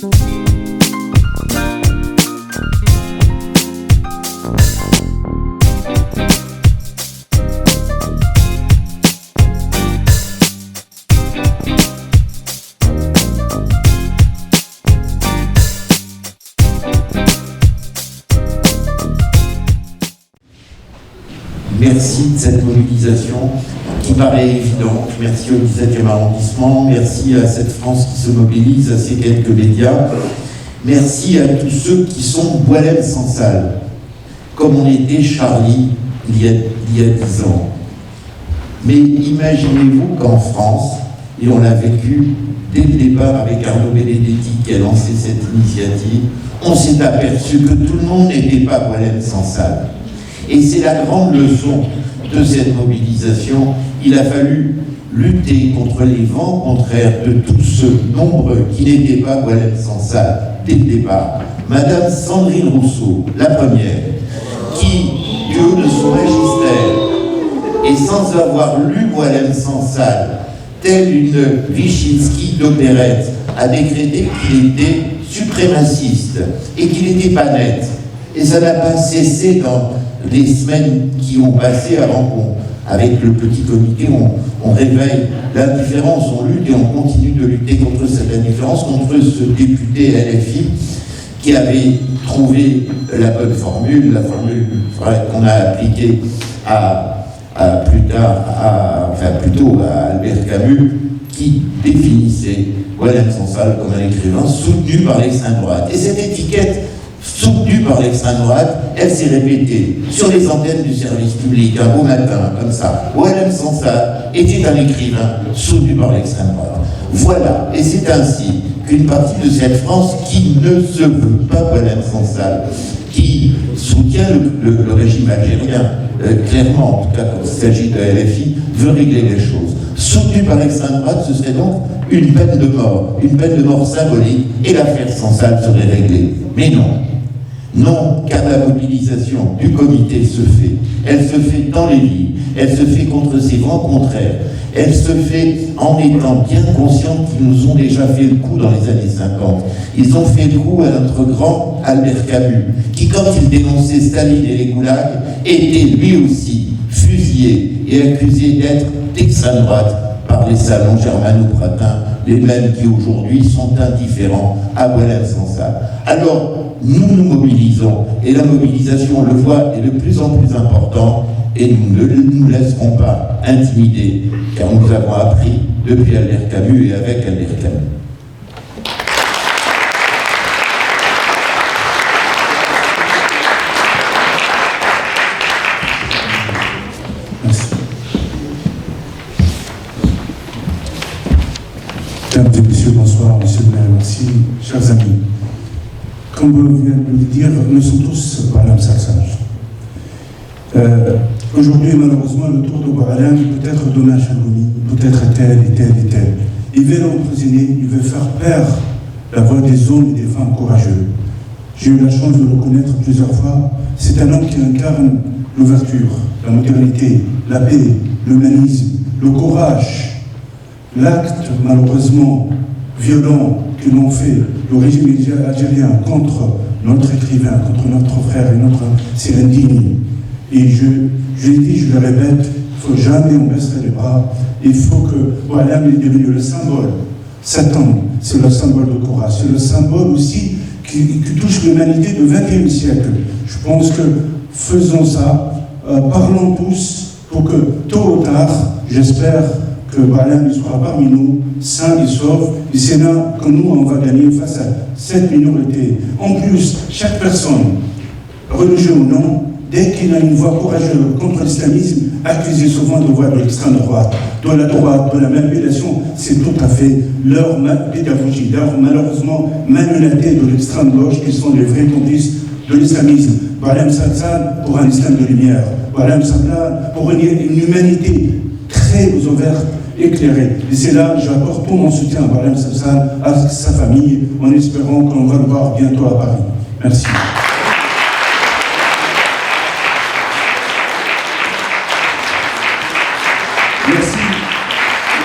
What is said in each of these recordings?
Merci de cette mobilisation qui paraît évidente. Merci au 17e arrondissement, merci à cette France qui se mobilise, à ces quelques médias. Merci à tous ceux qui sont Boualem Sansal, comme on était Charlie il y a 10 ans. Mais imaginez-vous qu'en France, et on l'a vécu dès le départ avec Arnaud Benedetti qui a lancé cette initiative, on s'est aperçu que tout le monde n'était pas Boualem Sansal. Et c'est la grande leçon de cette mobilisation. Il a fallu lutter contre les vents contraires de tous ceux nombreux qui n'étaient pas Boualem Sansal dès le départ. Madame Sandrine Rousseau, la première, qui, du haut de son magistère, et sans avoir lu Boualem Sansal, telle une Wyszynski d'opérette, a décrété qu'il était suprémaciste et qu'il n'était pas net. Et ça n'a pas cessé dans les semaines qui ont passé avant qu'avec le petit comité, on réveille l'indifférence, on lutte et on continue de lutter contre cette indifférence, contre ce député LFI qui avait trouvé la bonne formule, la formule qu'on a appliquée plutôt à Albert Camus, qui définissait Boualem Sansal comme un écrivain soutenu par l'extrême droite. Et cette étiquette soutenue par l'extrême droite, elle s'est répétée sur les antennes du service public, un beau matin, comme ça. Boualem Sansal était un écrivain soutenu par l'extrême droite. Voilà, et c'est ainsi qu'une partie de cette France qui ne se veut pas Boualem Sansal, qui soutient le régime algérien, clairement, en tout cas quand il s'agit de LFI, veut régler les choses. Soutenu par l'extrême droite, ce serait donc une peine de mort symbolique, et l'affaire Sansal serait réglée. Mais non. Non, car la mobilisation du comité se fait. Elle se fait dans les villes, elle se fait contre ces vents contraires, elle se fait en étant bien conscients qu'ils nous ont déjà fait le coup dans les années 50. Ils ont fait le coup à notre grand Albert Camus, qui, quand il dénonçait Staline et les goulags, était lui aussi fusillé et accusé d'être d'extrême droite par les salons germano-pratins, les mêmes qui aujourd'hui sont indifférents à Boualem Sansal. Alors, nous nous mobilisons, et la mobilisation, on le voit, est de plus en plus importante, et nous ne nous laisserons pas intimider, car nous avons appris depuis Albert Camus et avec Albert Camus. Merci. Mesdames et messieurs, bonsoir, monsieur le maire, merci, chers amis. Comme vous venez de le dire, nous sommes tous Boualem Sansal. Aujourd'hui, malheureusement, le tour de Boualem peut être demain Chamonix, peut être tel et tel et tel. Il veut l'emprisonner, il veut faire perdre la voix des hommes et des femmes courageux. J'ai eu la chance de le connaître plusieurs fois. C'est un homme qui incarne l'ouverture, la modernité, la paix, l'humanisme, le courage. L'acte, malheureusement, violent que l'on fait le régime algérien contre notre écrivain, contre notre frère et c'est indigne. Et je l'ai dit, je le répète, il ne faut jamais on baisserait les bras. Il faut que Boualem est devenu le symbole. Satan, c'est le symbole de courage. C'est le symbole aussi qui touche l'humanité du XXe siècle. Je pense que faisons ça, parlons tous pour que tôt ou tard, j'espère que Boualem sera parmi nous, sain et sauf, et c'est là que nous, on va gagner face à cette minorité. En plus, chaque personne, religieuse ou non, dès qu'il a une voix courageuse contre l'islamisme, accusé souvent de voix de l'extrême droite, de la droite, de la manipulation, c'est tout à fait leur pédagogie, leur malheureusement malhonnêteté de l'extrême gauche qui sont les vrais complices de l'islamisme. Boualem Sansal pour un islam de lumière, Boualem Sansal pour une humanité très ouverte, éclairée. Et c'est là que j'apporte tout mon soutien à Boualem Sansal, à sa famille, en espérant qu'on va le voir bientôt à Paris. Merci.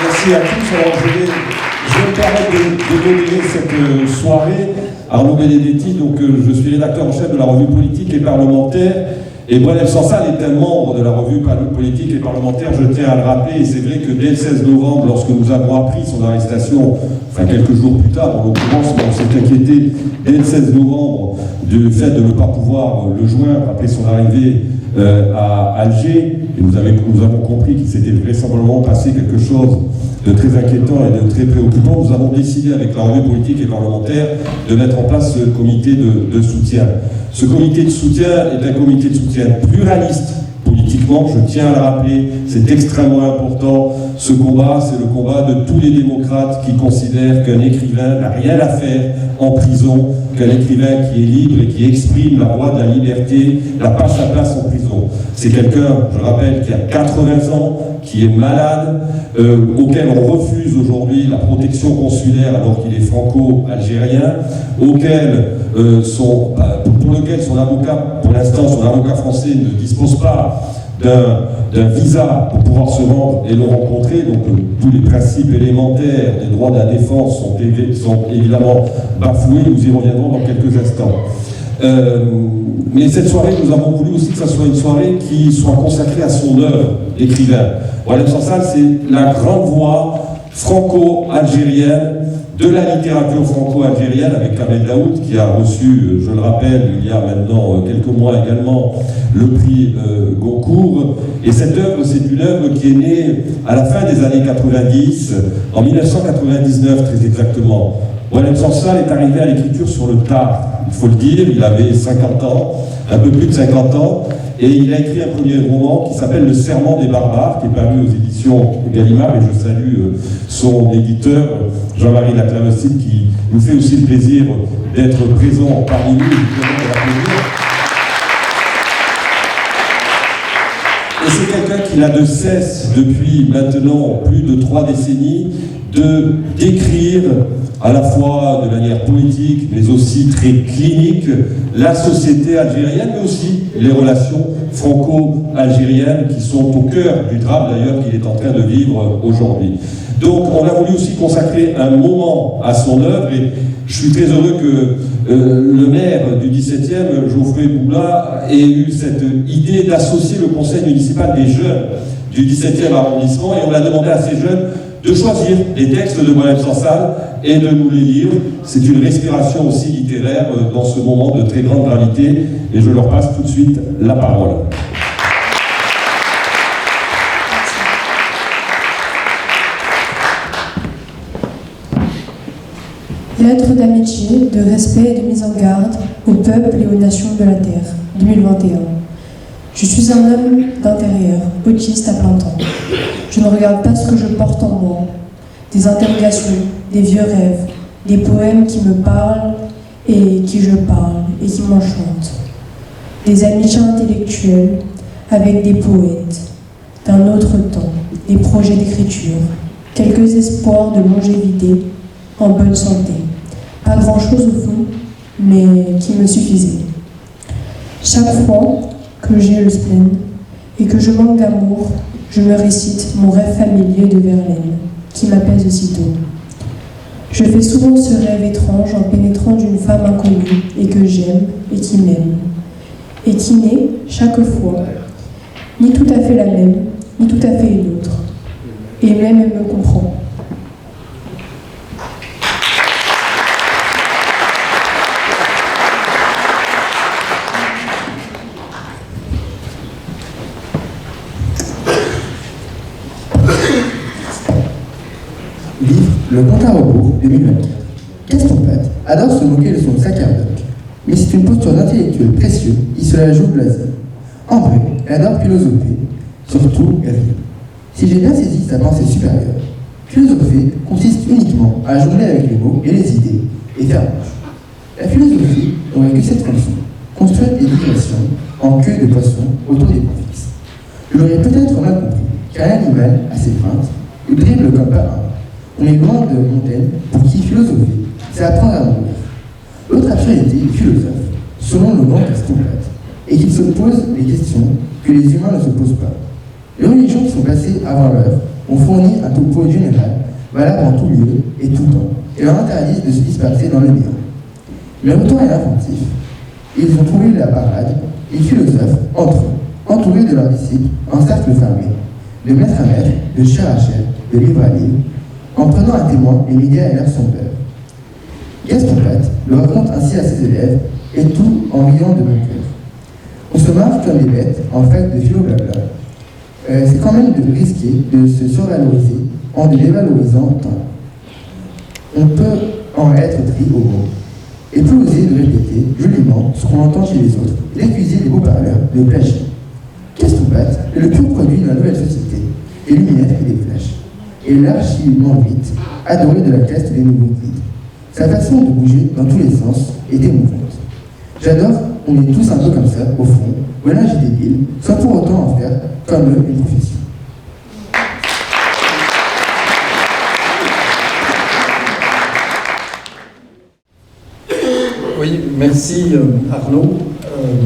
Merci à tous. Alors, je vais Je vais me permettre de modérer cette soirée. Arnaud Benedetti, donc je suis rédacteur en chef de la revue politique et parlementaire. Et Boualem Sansal est un membre de la revue politique et parlementaire, je tiens à le rappeler, et c'est vrai que dès le 16 novembre, lorsque nous avons appris son arrestation, enfin quelques jours plus tard, en l'occurrence, on s'est inquiété dès le 16 novembre du fait de ne pas pouvoir le joindre après son arrivée à Alger, et nous avons compris qu'il s'était vraisemblablement passé quelque chose de très inquiétant et de très préoccupant. Nous avons décidé avec la revue politique et parlementaire de mettre en place ce comité de soutien. Ce comité de soutien est un comité de soutien pluraliste politiquement, je tiens à le rappeler, c'est extrêmement important. Ce combat, c'est le combat de tous les démocrates qui considèrent qu'un écrivain n'a rien à faire en prison, qu'un écrivain qui est libre et qui exprime la voix de la liberté n'a pas sa place en prison. C'est quelqu'un, je rappelle, qui a 80 ans, qui est malade, auquel on refuse aujourd'hui la protection consulaire alors qu'il est franco-algérien, pour lequel son avocat, pour l'instant son avocat français ne dispose pas d'un visa pour pouvoir se rendre et le rencontrer. Donc tous les principes élémentaires des droits de la défense sont évidemment bafoués, nous y reviendrons dans quelques instants. Mais cette soirée, nous avons voulu aussi que ça soit une soirée qui soit consacrée à son œuvre d'écrivain. Boualem Sansal, c'est la grande voix franco-algérienne de la littérature franco-algérienne, avec Kamel Daoud, qui a reçu, je le rappelle, il y a maintenant quelques mois également, le prix Goncourt. Et cette œuvre, c'est une œuvre qui est née à la fin des années 90, en 1999 très exactement. Boualem Sansal est arrivé à l'écriture sur le tard, il faut le dire, il avait 50 ans, un peu plus de 50 ans, et il a écrit un premier roman qui s'appelle Le Serment des barbares, qui est paru aux éditions Gallimard, et je salue son éditeur, Jean-Marie Laclavecine, qui nous fait aussi le plaisir d'être présent parmi nous. Et c'est quelqu'un qui n'a de cesse, depuis maintenant plus de 3 décennies, d'écrire à la fois de manière poétique, mais aussi très clinique, la société algérienne, mais aussi les relations franco-algériennes qui sont au cœur du drame d'ailleurs qu'il est en train de vivre aujourd'hui. Donc on a voulu aussi consacrer un moment à son œuvre, et je suis très heureux que le maire du 17e, Geoffrey Boula, ait eu cette idée d'associer le conseil municipal des jeunes du 17e arrondissement, et on a demandé à ces jeunes de choisir les textes de Boualem Sansal et de nous les lire. C'est une respiration aussi littéraire dans ce moment de très grande gravité, et je leur passe tout de suite la parole. Lettre d'amitié, de respect et de mise en garde au peuple et aux nations de la Terre, 2021. Je suis un homme d'intérieur, autiste à plein temps. Je ne regarde pas ce que je porte en moi. Des interrogations, des vieux rêves, des poèmes qui me parlent et qui je parle et qui m'enchantent. Des amitiés intellectuelles avec des poètes d'un autre temps, des projets d'écriture, quelques espoirs de longévité en bonne santé. Pas grand-chose au fond, mais qui me suffisait. Chaque fois que j'ai le spleen et que je manque d'amour, je me récite mon rêve familier de Verlaine, qui m'apaise aussitôt. Je fais souvent ce rêve étrange en pénétrant d'une femme inconnue et que j'aime et qui m'aime, et qui n'est, chaque fois, ni tout à fait la même, ni tout à fait une autre. Et même elle me comprend. Livre Le compte à rebours 2024. Gaston Patte adore se moquer de son sacerdoce, mais c'est une posture d'intellectuel précieux, il se la joue blasée. En vrai, elle adore philosopher, surtout rire. Si j'ai bien saisi sa pensée supérieure, philosopher consiste uniquement à jongler avec les mots et les idées, et faire bouche. La philosophie n'aurait que cette fonction, construire des digressions en queue de poisson autour des points fixes. Je l'aurais peut-être mal compris, car l'animal a ses craintes, il dribble comme pas un. On est loin de Montaigne, pour qui philosopher, c'est apprendre à mourir. L'autre absurdité est philosophe, selon le grand Gaston Patte, et qu'il se pose les questions que les humains ne se posent pas. Les religions qui sont passées avant l'heure ont fourni un topo général valables en tout lieu et tout temps, et leur interdisent de se disperser dans le néant. Leur temps est inventif. Ils ont trouvé la parade, ils philosophent entre eux, entourés de leurs disciples, en cercle fermé, de maître à maître, de chair à chair, de livre à livre, en prenant à témoin les médias et leurs sondeurs. Gaston Patte le raconte ainsi à ses élèves, et tout en riant de bon cœur. On se marre comme des bêtes en fait de philo-blabla. C'est quand même risqué de se survaloriser en ne dévalorisant tant. On peut en être pris au mot, et peut oser de répéter joliment ce qu'on entend chez les autres, et d'accuser les beaux parleurs de plagiat. Gaston Patte est le pur produit de la nouvelle société, des lumières et des flashs, et l'archi-membrite, adoré de la caste des nouveaux guides. Sa façon de bouger dans tous les sens est émouvante. J'adore, on est tous un peu comme ça, au fond, voilà j'ai débile, sans pour autant en faire, comme eux, une profession. Oui, merci Arnaud.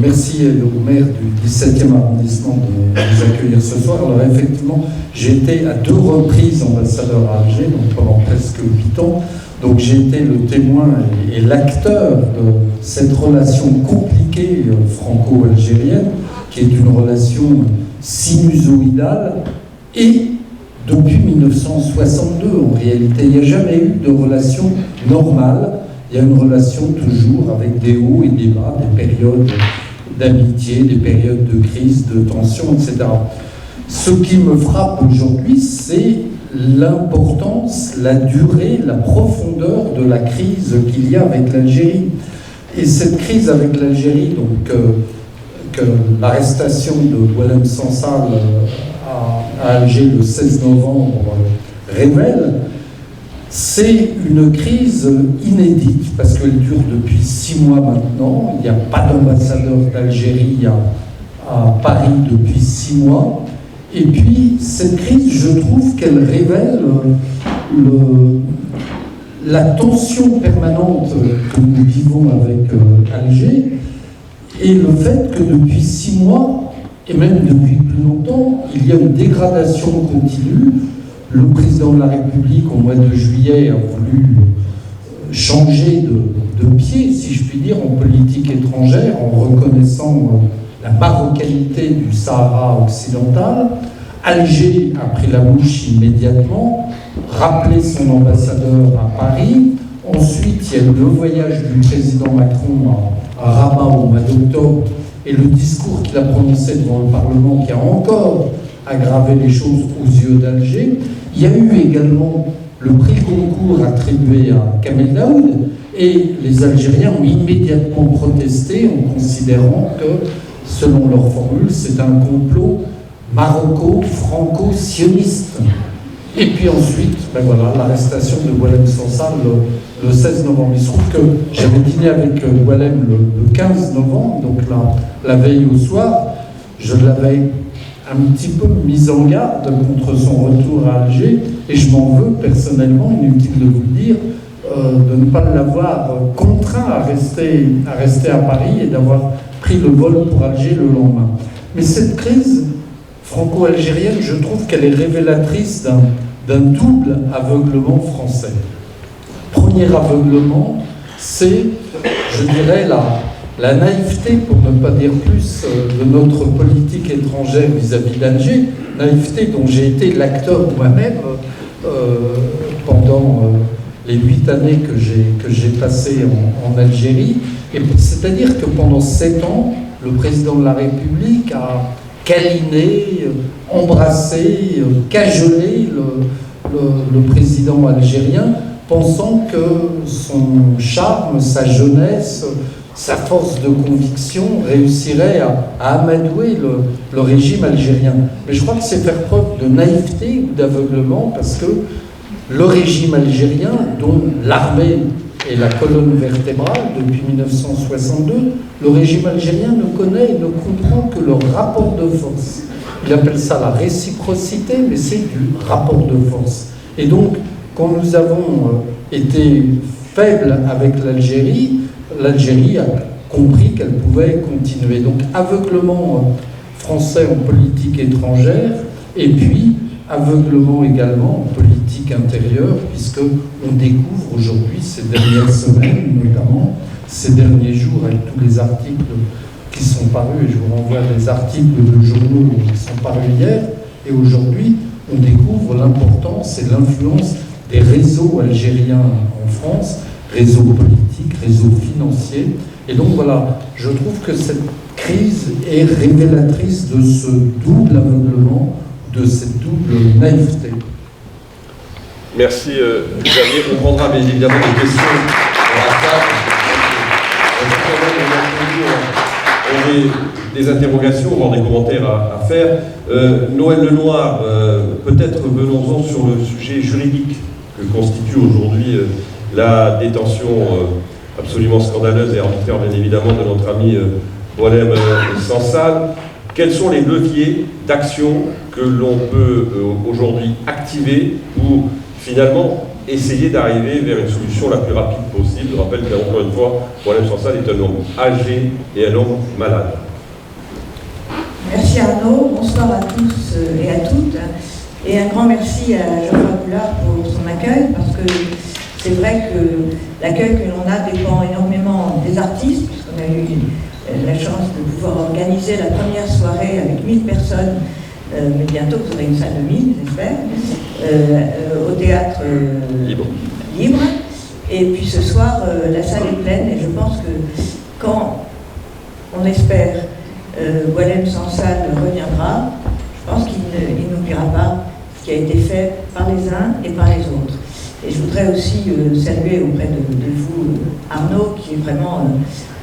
Merci au maire du 17e arrondissement de nous accueillir ce soir. Alors effectivement, j'ai été à 2 reprises ambassadeur à Alger, donc pendant presque 8 ans. Donc j'ai été le témoin et l'acteur de cette relation compliquée franco-algérienne, qui est une relation sinusoïdale, et depuis 1962 en réalité. Il n'y a jamais eu de relation normale. Il y a une relation toujours avec des hauts et des bas, des périodes d'amitié, des périodes de crise, de tension, etc. Ce qui me frappe aujourd'hui, c'est l'importance, la durée, la profondeur de la crise qu'il y a avec l'Algérie. Et cette crise avec l'Algérie, donc que l'arrestation de Boualem Sansal à Alger le 16 novembre révèle, c'est une crise inédite parce qu'elle dure depuis 6 mois maintenant. Il n'y a pas d'ambassadeur d'Algérie à Paris depuis 6 mois. Et puis, cette crise, je trouve qu'elle révèle la tension permanente que nous vivons avec Alger et le fait que depuis 6 mois, et même depuis plus longtemps, il y a une dégradation continue. Le président de la République, au mois de juillet, a voulu changer de pied, si je puis dire, en politique étrangère, en reconnaissant la marocanité du Sahara occidental. Alger a pris la mouche immédiatement, rappelé son ambassadeur à Paris. Ensuite, il y a eu le voyage du président Macron à Rabat au mois d'octobre et le discours qu'il a prononcé devant le Parlement qui a encore aggravé les choses aux yeux d'Alger. Il y a eu également le prix Goncourt attribué à Kamel Daoud et les Algériens ont immédiatement protesté en considérant que, selon leur formule, c'est un complot maroco-franco-sioniste. Et puis ensuite, ben voilà, l'arrestation de Boualem Sansal le 16 novembre. Il se trouve que j'avais dîné avec Boualem le 15 novembre, donc la veille au soir. Je l'avais un petit peu mis en garde contre son retour à Alger, et je m'en veux personnellement, inutile de vous le dire, de ne pas l'avoir contraint à rester à Paris et d'avoir pris le vol pour Alger le lendemain. Mais cette crise franco-algérienne, je trouve qu'elle est révélatrice d'un double aveuglement français. Premier aveuglement, c'est, je dirais, la naïveté, pour ne pas dire plus, de notre politique étrangère vis-à-vis d'Alger, naïveté dont j'ai été l'acteur moi-même pendant les 8 années que j'ai passées en Algérie. Et c'est-à-dire que pendant 7 ans, le président de la République a câliné, embrassé, cajolé le président algérien, pensant que son charme, sa jeunesse, sa force de conviction réussirait à amadouer le régime algérien. Mais je crois que c'est faire preuve de naïveté ou d'aveuglement, parce que le régime algérien, dont l'armée est la colonne vertébrale depuis 1962, le régime algérien ne connaît et ne comprend que le rapport de force. Il appelle ça la réciprocité, mais c'est du rapport de force. Et donc, quand nous avons été faibles avec l'Algérie, l'Algérie a compris qu'elle pouvait continuer. Donc, aveuglement français en politique étrangère, et puis aveuglement également en politique politique intérieure, puisqu'on découvre aujourd'hui, ces dernières semaines notamment, ces derniers jours, avec tous les articles qui sont parus, et je vous renvoie à des articles de journaux qui sont parus hier, et aujourd'hui, on découvre l'importance et l'influence des réseaux algériens en France, réseaux politiques, réseaux financiers. Et donc voilà, je trouve que cette crise est révélatrice de ce double aveuglement, de cette double naïveté. Merci Xavier. On prendra bien évidemment des questions dans la table. On a des interrogations, voire des commentaires à faire. Noël Lenoir, peut-être venons-en sur le sujet juridique que constitue aujourd'hui la détention absolument scandaleuse et arbitraire, bien évidemment, de notre ami Boualem Sansal. Quels sont les leviers d'action que l'on peut aujourd'hui activer pour finalement essayer d'arriver vers une solution la plus rapide possible? Je rappelle qu'encore une fois, Boualem Sansal est un homme âgé et un homme malade. Merci Arnaud, bonsoir à tous et à toutes. Et un grand merci à Geoffroy Boulard pour son accueil, parce que c'est vrai que l'accueil que l'on a dépend énormément des artistes, puisqu'on a eu la chance de pouvoir organiser la première soirée avec 1000 personnes, mais bientôt vous aurez une salle de 1000, j'espère, au théâtre libre. Et puis ce soir, la salle est pleine, et je pense que quand on espère Boualem Sansal reviendra, je pense qu'il n'oubliera pas ce qui a été fait par les uns et par les autres. Et je voudrais aussi saluer auprès de vous, Arnaud, qui est vraiment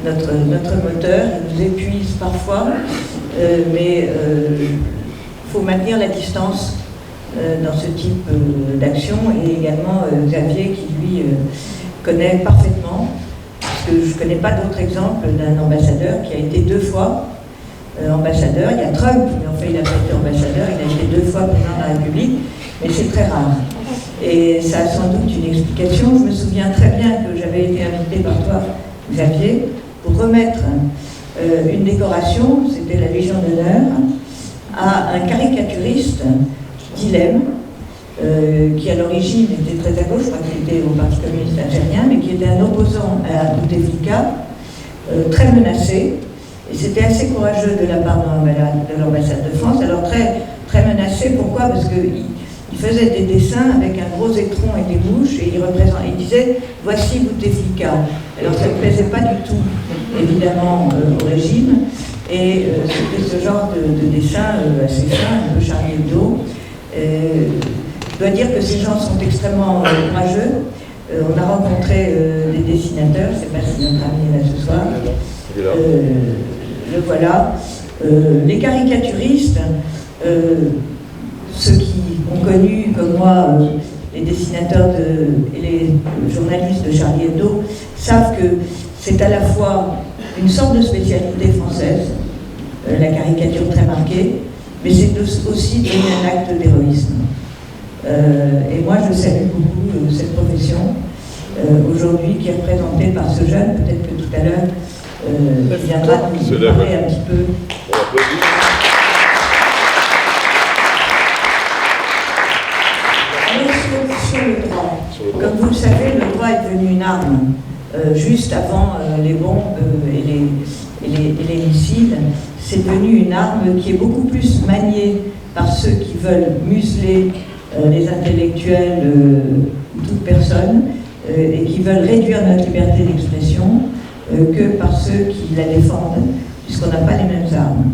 notre moteur. Il nous épuise parfois, mais il faut maintenir la distance dans ce type d'action. Et également Xavier, qui lui connaît parfaitement, parce que je ne connais pas d'autre exemple d'un ambassadeur qui a été 2 fois ambassadeur. Il y a Trump, mais en fait il n'a pas été ambassadeur, il a été 2 fois président de la République, mais c'est très rare. Et ça a sans doute une explication. Je me souviens très bien que j'avais été invitée par toi, Xavier, pour remettre une décoration, c'était la Légion d'honneur, à un caricaturiste, Dilem, qui à l'origine était très à gauche, je crois qu'il était au Parti communiste algérien, mais qui était un opposant à Bouteflika, très menacé. Et c'était assez courageux de la part de l'ambassade de France. Alors très menacé, pourquoi? Parce qu'il faisait des dessins avec un gros étron et des bouches, et il disait « voici Bouteflika ». Alors ça ne plaisait pas du tout, évidemment, au régime, et c'était ce genre de dessin assez fin, un peu Charlie Hebdo. Je dois dire que ces gens sont extrêmement courageux. On a rencontré des dessinateurs, je ne sais pas si notre ami est là ce soir. Le voilà. Les caricaturistes, ceux qui ont connu, comme moi, les dessinateurs et les journalistes de Charlie Hebdo, savent que c'est à la fois une sorte de spécialité française, la caricature très marquée, mais c'est aussi devenu un acte d'héroïsme. Et moi, je salue beaucoup cette profession, aujourd'hui, qui est représentée par ce jeune, peut-être que tout à l'heure, il viendra nous parler un petit peu. Sur le droit. Comme vous le savez, le droit est devenu une arme. Juste avant les bombes et les missiles, c'est devenu une arme qui est beaucoup plus maniée par ceux qui veulent museler les intellectuels ou toute personne et qui veulent réduire notre liberté d'expression que par ceux qui la défendent, puisqu'on n'a pas les mêmes armes.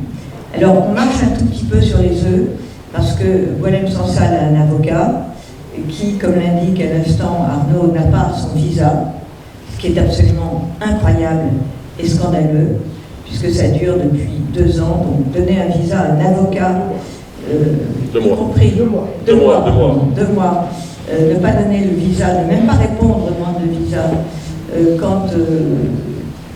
Alors on marche un tout petit peu sur les œufs, parce que Boualem Sansal a un avocat qui, comme l'indique à l'instant Arnaud, n'a pas son visa, ce qui est absolument incroyable et scandaleux, puisque ça dure depuis 2 ans. Donc donner un visa à un avocat, y compris 2 mois, ne pas donner le visa, ne même pas répondre aux demandes de visa quand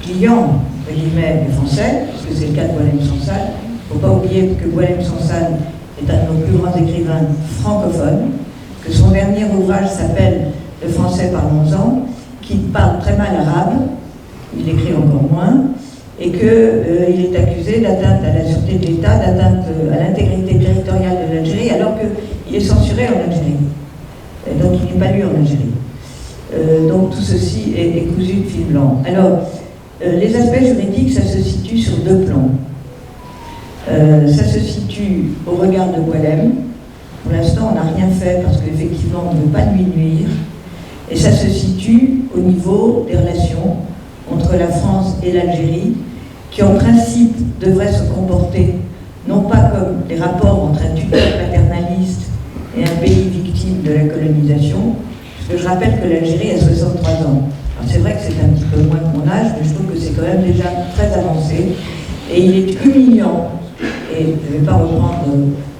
client, entre guillemets, est français, puisque c'est le cas de Boualem Sansal. Il ne faut pas oublier que Boualem Sansal est un de nos plus grands écrivains francophones, que son dernier ouvrage s'appelle « Le français parlons-en », qu'il parle très mal arabe, il écrit encore moins, et qu'il est accusé d'atteinte à la sûreté de l'État, d'atteinte à l'intégrité territoriale de l'Algérie, alors qu'il est censuré en Algérie. donc il n'est pas lu en Algérie. Donc tout ceci est cousu de fil blanc. Alors, les aspects juridiques, ça se situe sur deux plans. Ça se situe au regard de Boualem. Pour l'instant, on n'a rien fait parce qu'effectivement, on ne veut pas lui nuire. Et ça se situe au niveau des relations entre la France et l'Algérie, qui en principe devraient se comporter non pas comme des rapports entre un tuteur paternaliste et un pays victime de la colonisation, parce que je rappelle que l'Algérie a 63 ans. Alors c'est vrai que c'est un petit peu moins que mon âge, mais je trouve que c'est quand même déjà très avancé. Et il est humiliant, et je ne vais pas reprendre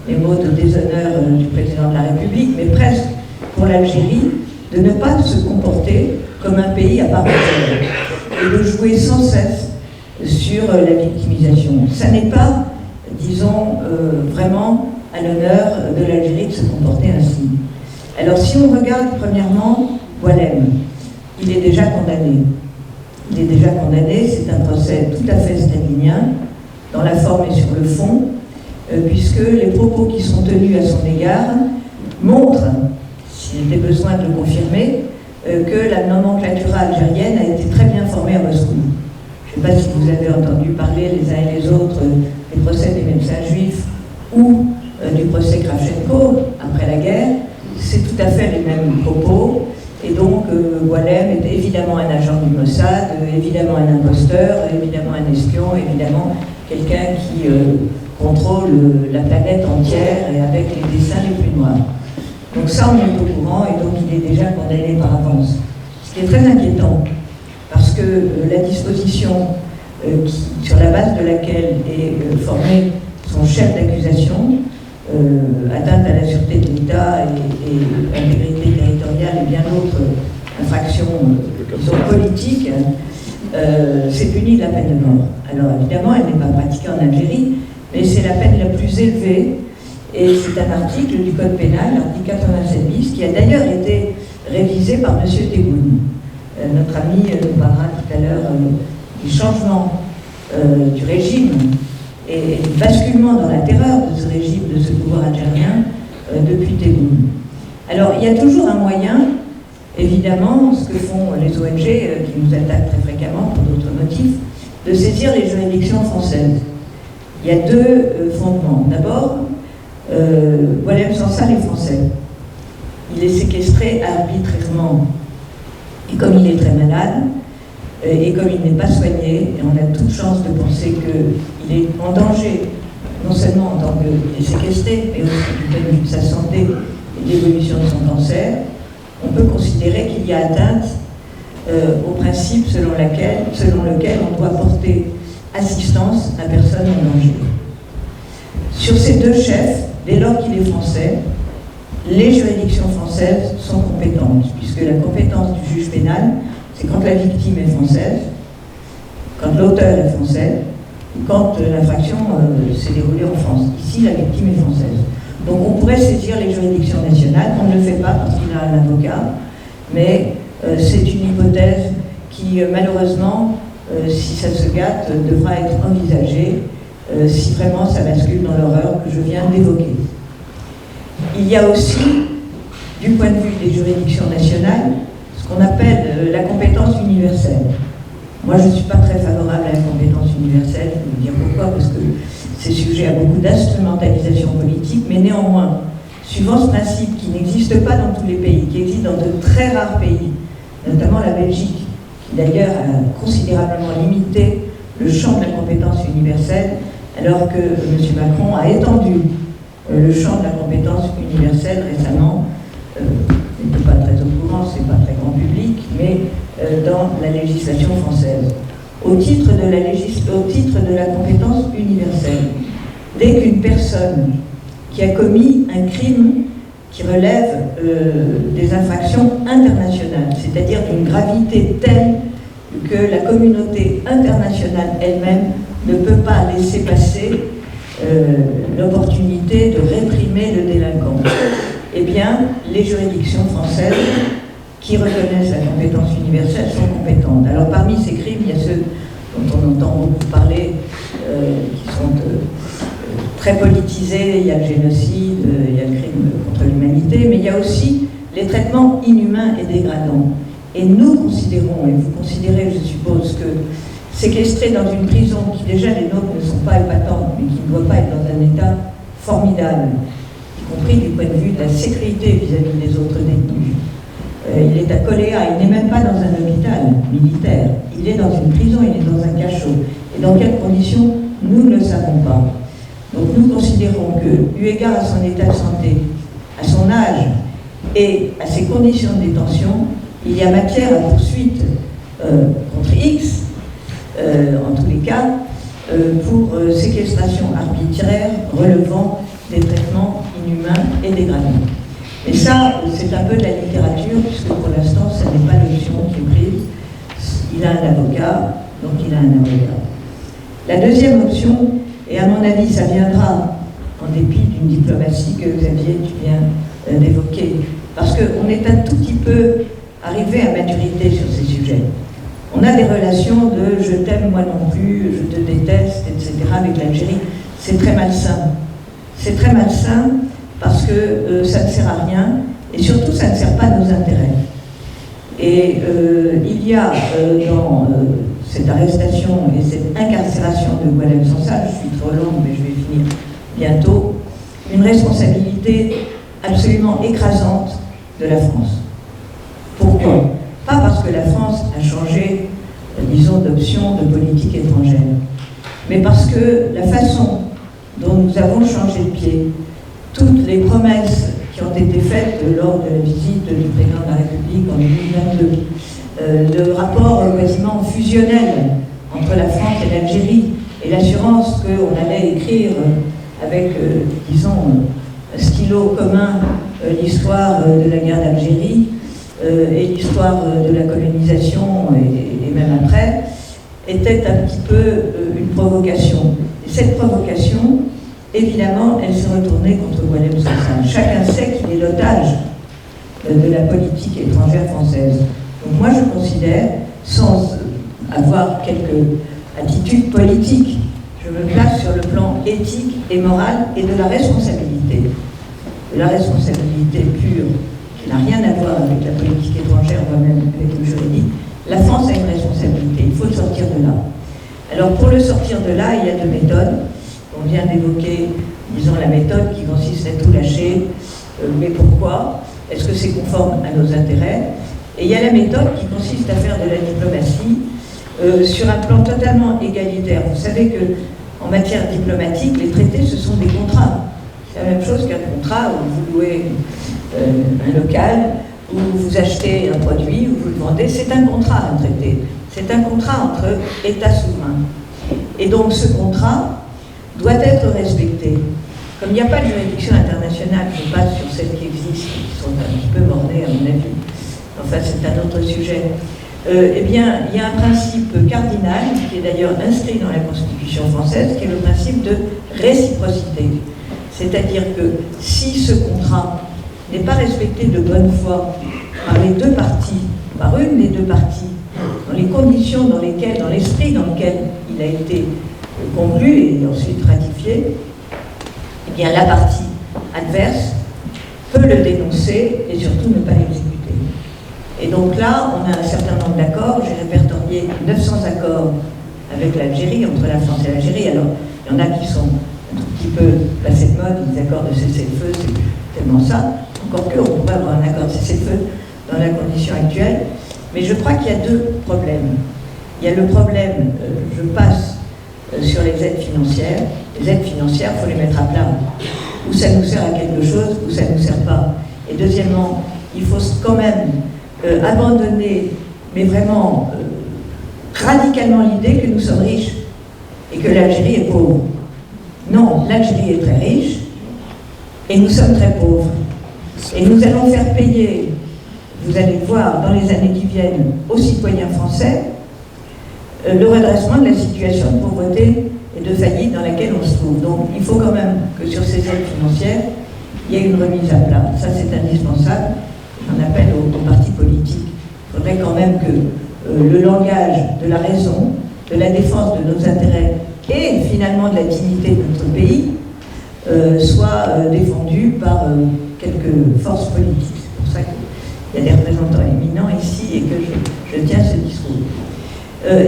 les mots de déshonneur du président de la République, mais presque pour l'Algérie, de ne pas se comporter comme un pays à part entière, et de jouer sans cesse sur la victimisation. Ça n'est pas, disons, vraiment à l'honneur de l'Algérie de se comporter ainsi. Alors si on regarde premièrement Boualem, il est déjà condamné. Il est déjà condamné, c'est un procès tout à fait stalinien, dans la forme et sur le fond, puisque les propos qui sont tenus à son égard montrent, s'il était besoin de le confirmer, que la nomenclatura algérienne a été très bien formée à Moscou. Je ne sais pas si vous avez entendu parler les uns et les autres des procès des médecins juifs ou du procès Kravchenko après la guerre. C'est tout à fait les mêmes propos. Et donc, Boualem est évidemment un agent du Mossad, évidemment un imposteur, évidemment un espion, évidemment quelqu'un qui contrôle la planète entière et avec les desseins les plus noirs. Donc ça, on est au courant, et donc il est déjà condamné par avance. Ce qui est très inquiétant, parce que la disposition sur la base de laquelle est formé son chef d'accusation, atteinte à la sûreté de l'État et intégrité territoriale et bien d'autres infractions politiques, c'est puni de la peine de mort. Alors évidemment, elle n'est pas pratiquée en Algérie, mais c'est la peine la plus élevée, et c'est un article du Code pénal, l'article 87 bis, qui a d'ailleurs été révisé par M. Tebboune. Notre ami nous parlera tout à l'heure du changement du régime et du basculement dans la terreur de ce régime, de ce pouvoir algérien, depuis Tebboune. Alors, il y a toujours un moyen, évidemment, ce que font les ONG qui nous attaquent très fréquemment pour d'autres motifs, de saisir les juridictions françaises. Il y a deux fondements. D'abord, Boualem Sansal est français. Il est séquestré arbitrairement. Et comme il est très malade, et comme il n'est pas soigné, et on a toute chance de penser qu'il est en danger, non seulement en tant que séquestré, mais aussi du point de vue de sa santé et de l'évolution de son cancer, on peut considérer qu'il y a atteinte au principe selon lequel on doit porter assistance à personne en danger. Sur ces deux chefs, dès lors qu'il est français, les juridictions françaises sont compétentes, puisque la compétence du juge pénal, c'est quand la victime est française, quand l'auteur est français, ou quand l'infraction s'est déroulée en France. Ici, la victime est française. Donc on pourrait saisir les juridictions nationales, on ne le fait pas parce qu'il a un avocat, mais c'est une hypothèse qui, malheureusement, si ça se gâte, devra être envisagée si vraiment ça bascule dans l'horreur que je viens d'évoquer. Il y a aussi, du point de vue des juridictions nationales, ce qu'on appelle la compétence universelle. Moi, je ne suis pas très favorable à la compétence universelle, je vais vous dire pourquoi, parce que c'est sujet à beaucoup d'instrumentalisation politique, mais néanmoins, suivant ce principe qui n'existe pas dans tous les pays, qui existe dans de très rares pays, notamment la Belgique, qui d'ailleurs a considérablement limité le champ de la compétence universelle, alors que M. Macron a étendu le champ de la compétence universelle récemment, n'était pas très au courant, c'est pas très grand public, mais dans la législation française. Au titre de la compétence universelle, dès qu'une personne qui a commis un crime qui relève des infractions internationales, c'est-à-dire d'une gravité telle que la communauté internationale elle-même ne peut pas laisser passer l'opportunité de réprimer le délinquant. Eh bien, les juridictions françaises qui reconnaissent la compétence universelle sont compétentes. Alors, parmi ces crimes, il y a ceux dont on entend beaucoup parler, qui sont très politisés. Il y a le génocide, il y a le crime contre l'humanité, mais il y a aussi les traitements inhumains et dégradants. Et nous considérons, et vous considérez, je suppose, que séquestrés dans une prison qui déjà les nôtres ne sont pas épatantes, mais qui ne doit pas être dans un état formidable, y compris du point de vue de la sécurité vis-à-vis des autres détenus. Il est à Coléa, il n'est même pas dans un hôpital militaire, il est dans une prison, il est dans un cachot. Et dans quelles conditions, nous ne le savons pas. Donc nous considérons que, eu égard à son état de santé, à son âge et à ses conditions de détention, il y a matière à poursuite contre X, en tous les cas, pour séquestration arbitraire relevant des traitements inhumains et dégradants. Et ça, c'est un peu de la littérature, puisque pour l'instant, ce n'est pas l'option qui est prise. Il a un avocat, donc il a un avocat. La deuxième option, et à mon avis, ça viendra en dépit d'une diplomatie que Xavier, tu viens d'évoquer, parce qu'on est un tout petit peu arrivé à maturité sur ces sujets. On a des relations de « je t'aime, moi non plus »,« je te déteste », etc. avec l'Algérie. C'est très malsain. C'est très malsain parce que ça ne sert à rien et surtout ça ne sert pas à nos intérêts. Et il y a dans cette arrestation et cette incarcération de Boualem Sansal, je suis trop longue mais je vais finir bientôt, une responsabilité absolument écrasante de la France. Pourquoi ? Pas parce que la France a changé, disons, d'option de politique étrangère, mais parce que la façon dont nous avons changé de pied, toutes les promesses qui ont été faites lors de la visite du président de la République en 2022, le rapport quasiment fusionnel entre la France et l'Algérie, et l'assurance qu'on allait écrire avec, disons, un stylo commun l'histoire de la guerre d'Algérie, et l'histoire de la colonisation et même après, était un petit peu une provocation. Et cette provocation, évidemment, elle s'est retournée contre Boualem Sansal. Chacun sait qu'il est l'otage de la politique étrangère française. Donc moi je considère, sans avoir quelques attitudes politiques, je me place sur le plan éthique et moral et de la responsabilité. De la responsabilité pure, qui n'a rien à voir avec la politique étrangère, voire même avec le juridique. La France a une responsabilité, il faut le sortir de là. Alors pour le sortir de là, il y a deux méthodes. On vient d'évoquer, disons, la méthode qui consiste à tout lâcher, mais pourquoi? Est-ce que c'est conforme à nos intérêts? Et il y a la méthode qui consiste à faire de la diplomatie sur un plan totalement égalitaire. Vous savez qu'en matière diplomatique, les traités, ce sont des contrats. C'est la même chose qu'un contrat où vous louez un local, où vous achetez un produit, où vous le vendez. C'est un contrat, un traité. C'est un contrat entre États souverains. Et donc ce contrat doit être respecté. Comme il n'y a pas de juridiction internationale, je passe sur celles qui existent, qui sont un petit peu bornées à mon avis, enfin c'est un autre sujet, eh bien il y a un principe cardinal, qui est d'ailleurs inscrit dans la Constitution française, qui est le principe de réciprocité. C'est-à-dire que si ce contrat n'est pas respecté de bonne foi par les deux parties, par une des deux parties, dans les conditions dans lesquelles, dans l'esprit dans lequel il a été conclu et ensuite ratifié, eh bien la partie adverse peut le dénoncer et surtout ne pas l'exécuter. Et donc là, on a un certain nombre d'accords. J'ai répertorié 900 accords avec l'Algérie, entre la France et l'Algérie. Alors, il y en a qui sont un tout petit peu passés de mode, les accords de cessez-le-feu, c'est tellement ça. Encore qu'on pourrait avoir un accord de cessez-le-feu dans la condition actuelle. Mais je crois qu'il y a deux problèmes. Il y a le problème, je passe sur les aides financières. Les aides financières, il faut les mettre à plat. Ou ça nous sert à quelque chose, ou ça ne nous sert pas. Et deuxièmement, il faut quand même abandonner, mais vraiment radicalement l'idée que nous sommes riches et que l'Algérie est pauvre. Non, l'Algérie est très riche et nous sommes très pauvres. Et nous allons faire payer, vous allez le voir dans les années qui viennent, aux citoyens français, le redressement de la situation de pauvreté et de faillite dans laquelle on se trouve. Donc il faut quand même que sur ces aides financières, il y ait une remise à plat. Ça c'est indispensable. J'en appelle aux partis politiques. Il faudrait quand même que le langage de la raison, de la défense de nos intérêts et finalement de la dignité de notre pays soit défendu par quelques forces politiques. C'est pour ça que il y a des représentants éminents ici et que je tiens ce discours.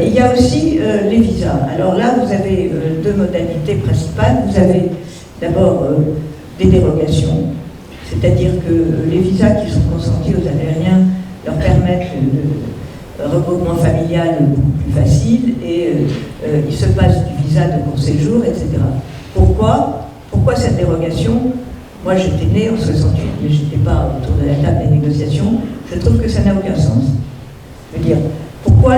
Il y a aussi les visas. Alors là, vous avez deux modalités principales. Vous avez d'abord des dérogations, c'est-à-dire que les visas qui sont consentis aux Algériens leur permettent le regroupement familial beaucoup plus facile et ils se passent du visa de court séjour, etc. Pourquoi cette dérogation? Moi, j'étais née en 68, mais je n'étais pas autour de la table des négociations. Je trouve que ça n'a aucun sens. Je veux dire, pourquoi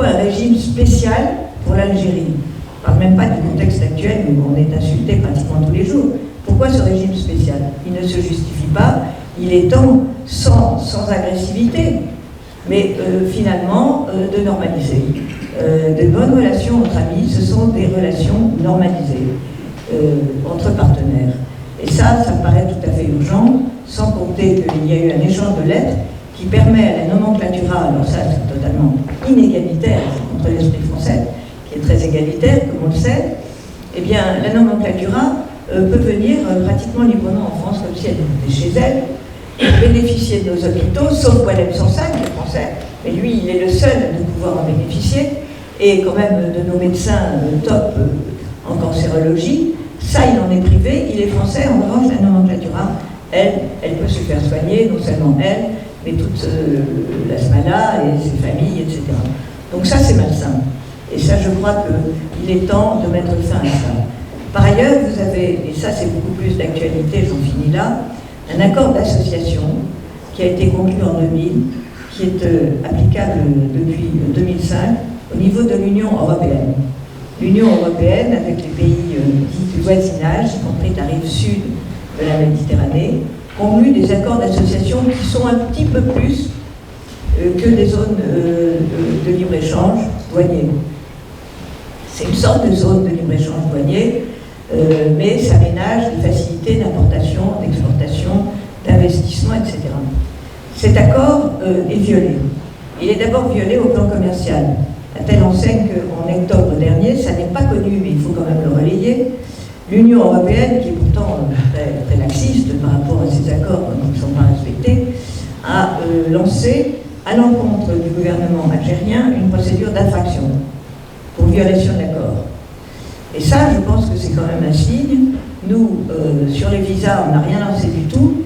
un régime spécial pour l'Algérie? Je ne parle même pas du contexte actuel où on est insulté pratiquement tous les jours. Pourquoi ce régime spécial? Il ne se justifie pas, il est temps, sans agressivité, mais finalement de normaliser. De bonnes relations entre amis, ce sont des relations normalisées entre partenaires. Et ça me paraît tout à fait urgent, sans compter qu'il y a eu un échange de lettres qui permet à la nomenclatura, alors ça c'est totalement inégalitaire contre l'esprit français, qui est très égalitaire, comme on le sait, eh bien la nomenclatura peut venir pratiquement librement en France, comme si elle était chez elle, bénéficier de nos hôpitaux, sauf Boualem Sansal, qui est français, mais lui il est le seul de pouvoir en bénéficier, et quand même de nos médecins top en cancérologie. Ça, il en est privé, il est français. En revanche, la nomenclatura, elle peut se faire soigner, non seulement elle, mais toute la SMALA et ses familles, etc. Donc ça, c'est malsain. Et ça, je crois qu'il est temps de mettre fin à ça. Par ailleurs, vous avez, et ça c'est beaucoup plus d'actualité, j'en finis là, un accord d'association qui a été conclu en 2000, qui est applicable depuis 2005 au niveau de l'Union européenne. L'Union européenne, avec les pays dits du voisinage, y compris la rive sud de la Méditerranée, ont eu des accords d'association qui sont un petit peu plus que des zones de libre-échange douanier. C'est une sorte de zone de libre-échange douanier, mais ça ménage des facilités d'importation, d'exportation, d'investissement, etc. Cet accord est violé. Il est d'abord violé au plan commercial, à telle enseigne qu'en octobre dernier, ça n'est pas connu, mais il faut quand même le relayer, l'Union européenne, qui est pourtant très laxiste par rapport à ces accords quand ils ne sont pas respectés, a lancé à l'encontre du gouvernement algérien une procédure d'infraction pour violation de l'accord. Et ça, je pense que c'est quand même un signe. Nous, sur les visas, on n'a rien lancé du tout,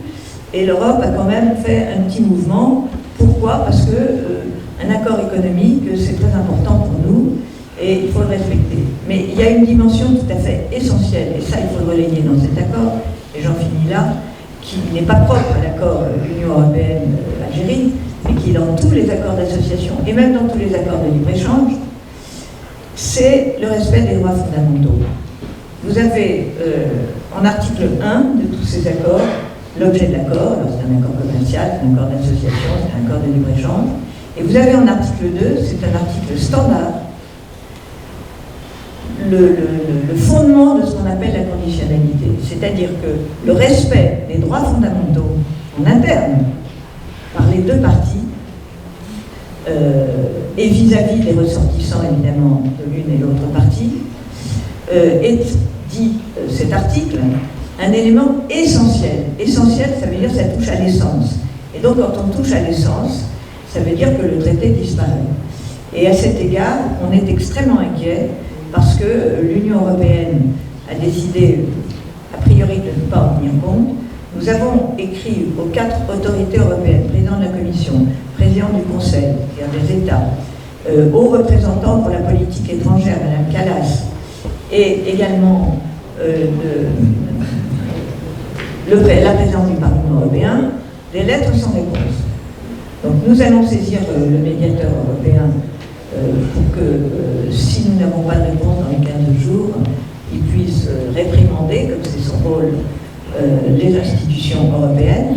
et l'Europe a quand même fait un petit mouvement. Pourquoi? Parce que un accord économique, c'est très important pour nous, et il faut le respecter. Mais il y a une dimension tout à fait essentielle, et ça, il faut le relayer dans cet accord, et j'en finis là, qui n'est pas propre à l'accord Union européenne-Algérie, mais qui est dans tous les accords d'association, et même dans tous les accords de libre-échange, c'est le respect des droits fondamentaux. Vous avez en article 1 de tous ces accords, l'objet de l'accord, alors c'est un accord commercial, c'est un accord d'association, c'est un accord de libre-échange, et vous avez en article 2, c'est un article standard, le fondement de ce qu'on appelle la conditionnalité, c'est-à-dire que le respect des droits fondamentaux en interne par les deux parties et vis-à-vis des ressortissants évidemment de l'une et l'autre partie est, dit cet article, un élément essentiel. Essentiel, ça veut dire que ça touche à l'essence. Et donc quand on touche à l'essence, ça veut dire que le traité disparaît. Et à cet égard, on est extrêmement inquiet parce que l'Union européenne a décidé, a priori, de ne pas en tenir compte. Nous avons écrit aux 4 autorités européennes, président de la Commission, président du Conseil, c'est-à-dire des États, aux représentants pour la politique étrangère, Mme Kallas, et également la présidente du Parlement européen, des lettres sans réponse. Donc nous allons saisir le médiateur européen pour que, si nous n'avons pas de réponse dans les 15 jours, il puisse réprimander, comme c'est son rôle, les institutions européennes.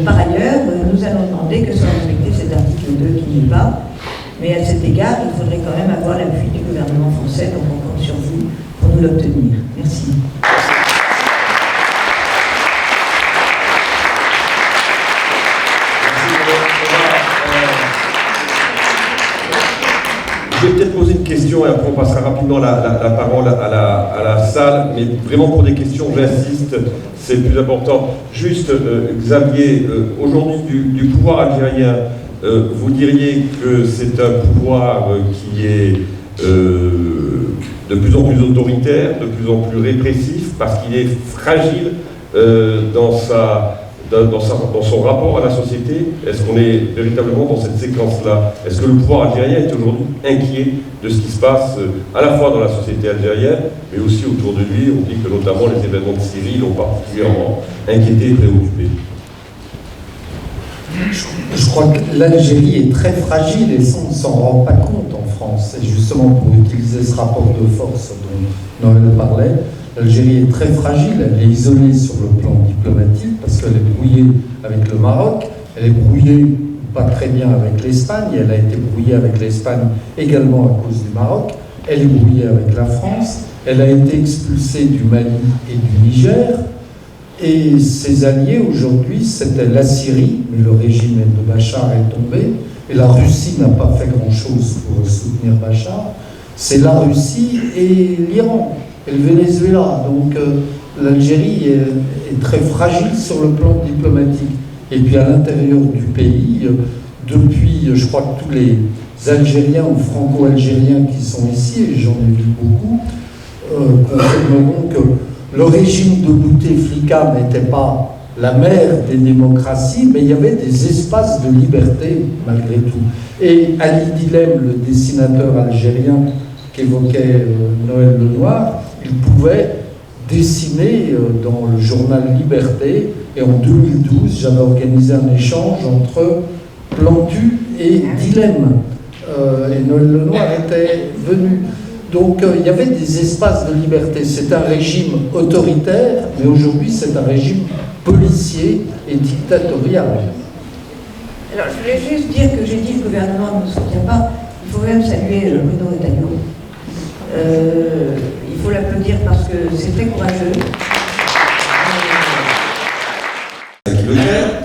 Par ailleurs, nous allons demander que soit respecté cet article 2 qui n'est pas. Mais à cet égard, il faudrait quand même avoir l'appui du gouvernement français, donc on compte sur vous pour nous l'obtenir. Merci. Je vais peut-être poser une question et après on passera rapidement la parole à la salle, mais vraiment pour des questions, j'insiste, c'est le plus important. Juste, Xavier, aujourd'hui du pouvoir algérien, vous diriez que c'est un pouvoir qui est de plus en plus autoritaire, de plus en plus répressif, parce qu'il est fragile dans son rapport à la société. Est-ce qu'on est véritablement dans cette séquence-là? Est-ce que le pouvoir algérien est aujourd'hui inquiet de ce qui se passe à la fois dans la société algérienne, mais aussi autour de lui? On dit que notamment les événements de Syrie l'ont particulièrement inquiété et préoccupé. Je crois que l'Algérie est très fragile et ça, on ne s'en rend pas compte en France. Et justement, pour utiliser ce rapport de force dont Noël parlait, l'Algérie est très fragile, elle est isolée sur le plan diplomatique parce qu'elle est brouillée avec le Maroc, elle est brouillée pas très bien avec l'Espagne, elle a été brouillée avec l'Espagne également à cause du Maroc, elle est brouillée avec la France, elle a été expulsée du Mali et du Niger, et ses alliés aujourd'hui c'était la Syrie, mais le régime de Bachar est tombé, et la Russie n'a pas fait grand-chose pour soutenir Bachar, c'est la Russie et l'Iran. Et le Venezuela. Donc l'Algérie est très fragile sur le plan diplomatique. Et puis à l'intérieur du pays, depuis, je crois que tous les Algériens ou Franco-Algériens qui sont ici, et j'en ai vu beaucoup, confirmeront que le régime de Bouteflika n'était pas la mère des démocraties, mais il y avait des espaces de liberté malgré tout. Et Ali Dilem, le dessinateur algérien qu'évoquait Noël Lenoir, il pouvait dessiner dans le journal Liberté, et en 2012, j'avais organisé un échange entre Plantu et Dilem. Et Noël Lenoir était venu. Donc il y avait des espaces de liberté. C'est un régime autoritaire, mais aujourd'hui c'est un régime policier et dictatorial. Alors je voulais juste dire que j'ai dit que le gouvernement ne nous soutient pas. Il faut même saluer Bruno Retailleau. Il faut l'applaudir parce que c'est très courageux.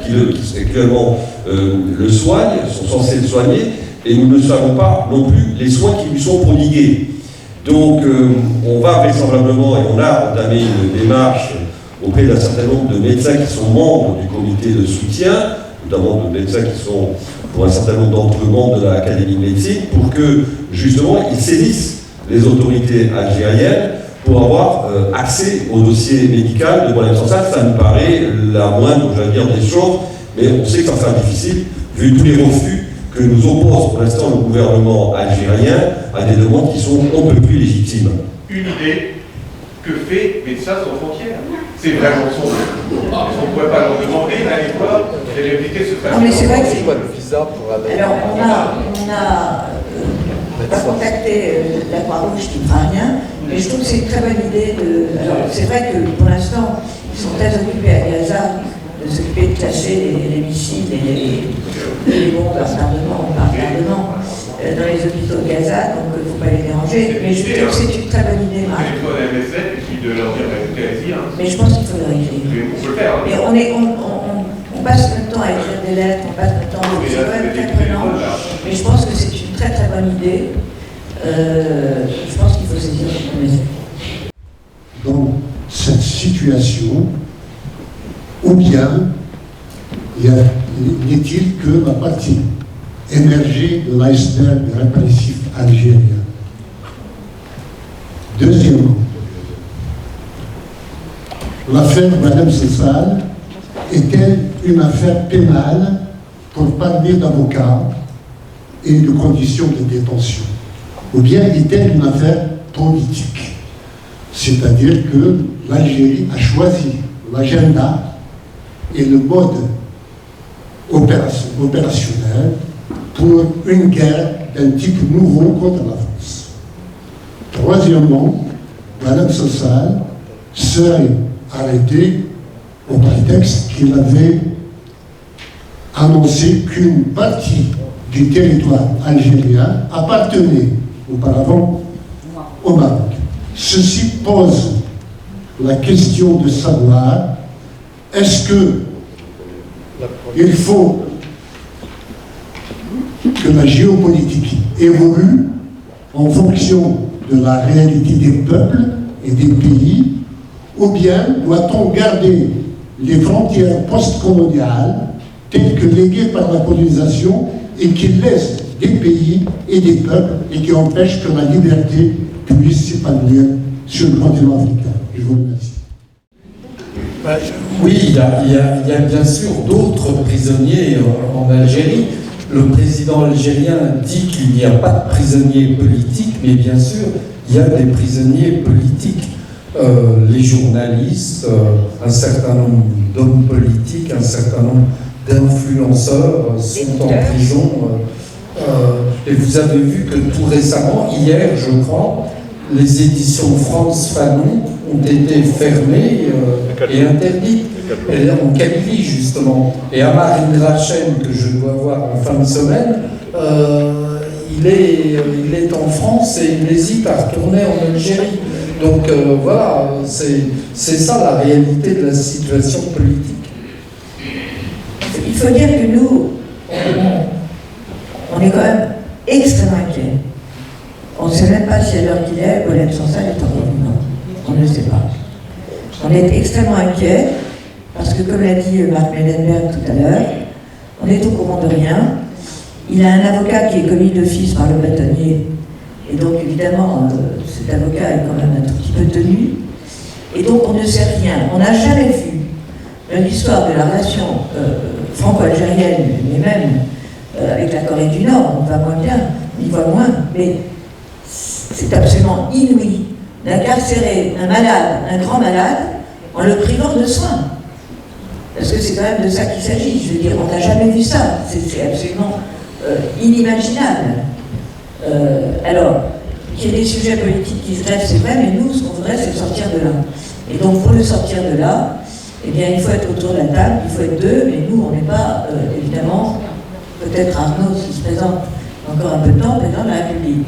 Qui actuellement le soignent, sont censés le soigner, et nous ne savons pas non plus les soins qui lui sont prodigués. Donc on va vraisemblablement, et on a entamé une démarche auprès d'un certain nombre de médecins qui sont membres du comité de soutien, notamment de médecins qui sont, pour un certain nombre d'entre eux, membres de l'Académie de médecine, pour que justement ils saisissent les autorités algériennes pour avoir accès au dossier médical de Boualem Sansal. Ça nous paraît la moindre, j'allais dire, des choses, mais on sait que ça sera difficile, vu tous les refus que nous oppose pour l'instant le gouvernement algérien à des demandes qui sont un peu plus légitimes. Une idée, que fait Médecins sans frontières? C'est vraiment son. On ne pourrait pas leur demander d'aller voir et répliquer ce fait. Non, mais c'est vrai que c'est quoi le visa pour la... Alors on a contacté la Croix-Rouge qui ne fera rien, mais je trouve que c'est une très bonne idée de. Alors c'est vrai que pour l'instant, ils sont très occupés à Gaza de s'occuper de clasher les missiles et les bombes par retardement dans les hôpitaux de Gaza, donc il ne faut pas les déranger. Mais je trouve que c'est une très bonne idée, Marc. Il faut la MSF et puis de leur dire, écoutez, allez-y. Mais je pense qu'il faut leur écrire. On peut le faire. Mais on passe notre temps à écrire des lettres, on passe notre temps à écrire, c'est quand même très prenant. Mais je pense que c'est une très très bonne idée. Je pense qu'il faut saisir cette maison. Dans cette situation, ou bien n'est-il que la partie émergée de l'iceberg répressif algérien. Deuxièmement, l'affaire Boualem Sansal est-elle une affaire pénale pour parler d'avocats et de conditions de détention? Ou bien est-elle une affaire politique? C'est-à-dire que l'Algérie a choisi l'agenda et le mode opérationnel pour une guerre d'un type nouveau contre la France. Troisièmement, Boualem Sansal serait arrêté au prétexte qu'il avait annoncé qu'une partie du territoire algérien appartenait auparavant au Maroc. Ceci pose la question de savoir est-ce qu'il faut que la géopolitique évolue en fonction de la réalité des peuples et des pays, ou bien doit-on garder les frontières postcoloniales telles que léguées par la colonisation et qui laissent des pays et des peuples et qui empêchent que la liberté puisse s'épanouir sur le continent africain? Je vous remercie. Oui, il y a bien sûr d'autres prisonniers en Algérie. Le président algérien dit qu'il n'y a pas de prisonniers politiques, mais bien sûr, il y a des prisonniers politiques. Les journalistes, un certain nombre d'hommes politiques, un certain nombre d'influenceurs sont en prison. Et vous avez vu que tout récemment, hier, je crois, les éditions France Fanon ont été fermées et interdites. Et en Kabylie, justement. Et Amar Indrachen, que je dois voir en fin de semaine, il est en France et il hésite à retourner en Algérie. Donc voilà, c'est ça la réalité de la situation politique. Il faut dire que nous, on est quand même extrêmement inquiets. On ne sait même pas si à l'heure qu'il est, Boualem Sansal est encore vivant. On ne le sait pas. On est extrêmement inquiets parce que, comme l'a dit Marc Mellenberg tout à l'heure, on est au courant de rien. Il a un avocat qui est commis d'office par le bâtonnier. Et donc, évidemment, cet avocat est quand même un tout petit peu tenu. Et donc, on ne sait rien. On n'a jamais vu dans l'histoire de la relation franco-algérienne, mais même avec la Corée du Nord, on va moins bien, on y voit moins, mais c'est absolument inouï d'incarcérer un malade, un grand malade, en le privant de soins. Parce que c'est quand même de ça qu'il s'agit. Je veux dire, on n'a jamais vu ça. C'est absolument inimaginable. Alors, qu'il y ait des sujets politiques qui se greffent, c'est vrai, mais nous, ce qu'on voudrait, c'est sortir de là. Et donc, pour le sortir de là, eh bien, il faut être autour de la table, il faut être deux, mais nous, on n'est pas, évidemment, peut-être Arnaud, s'il se présente encore un peu de temps, président de la République.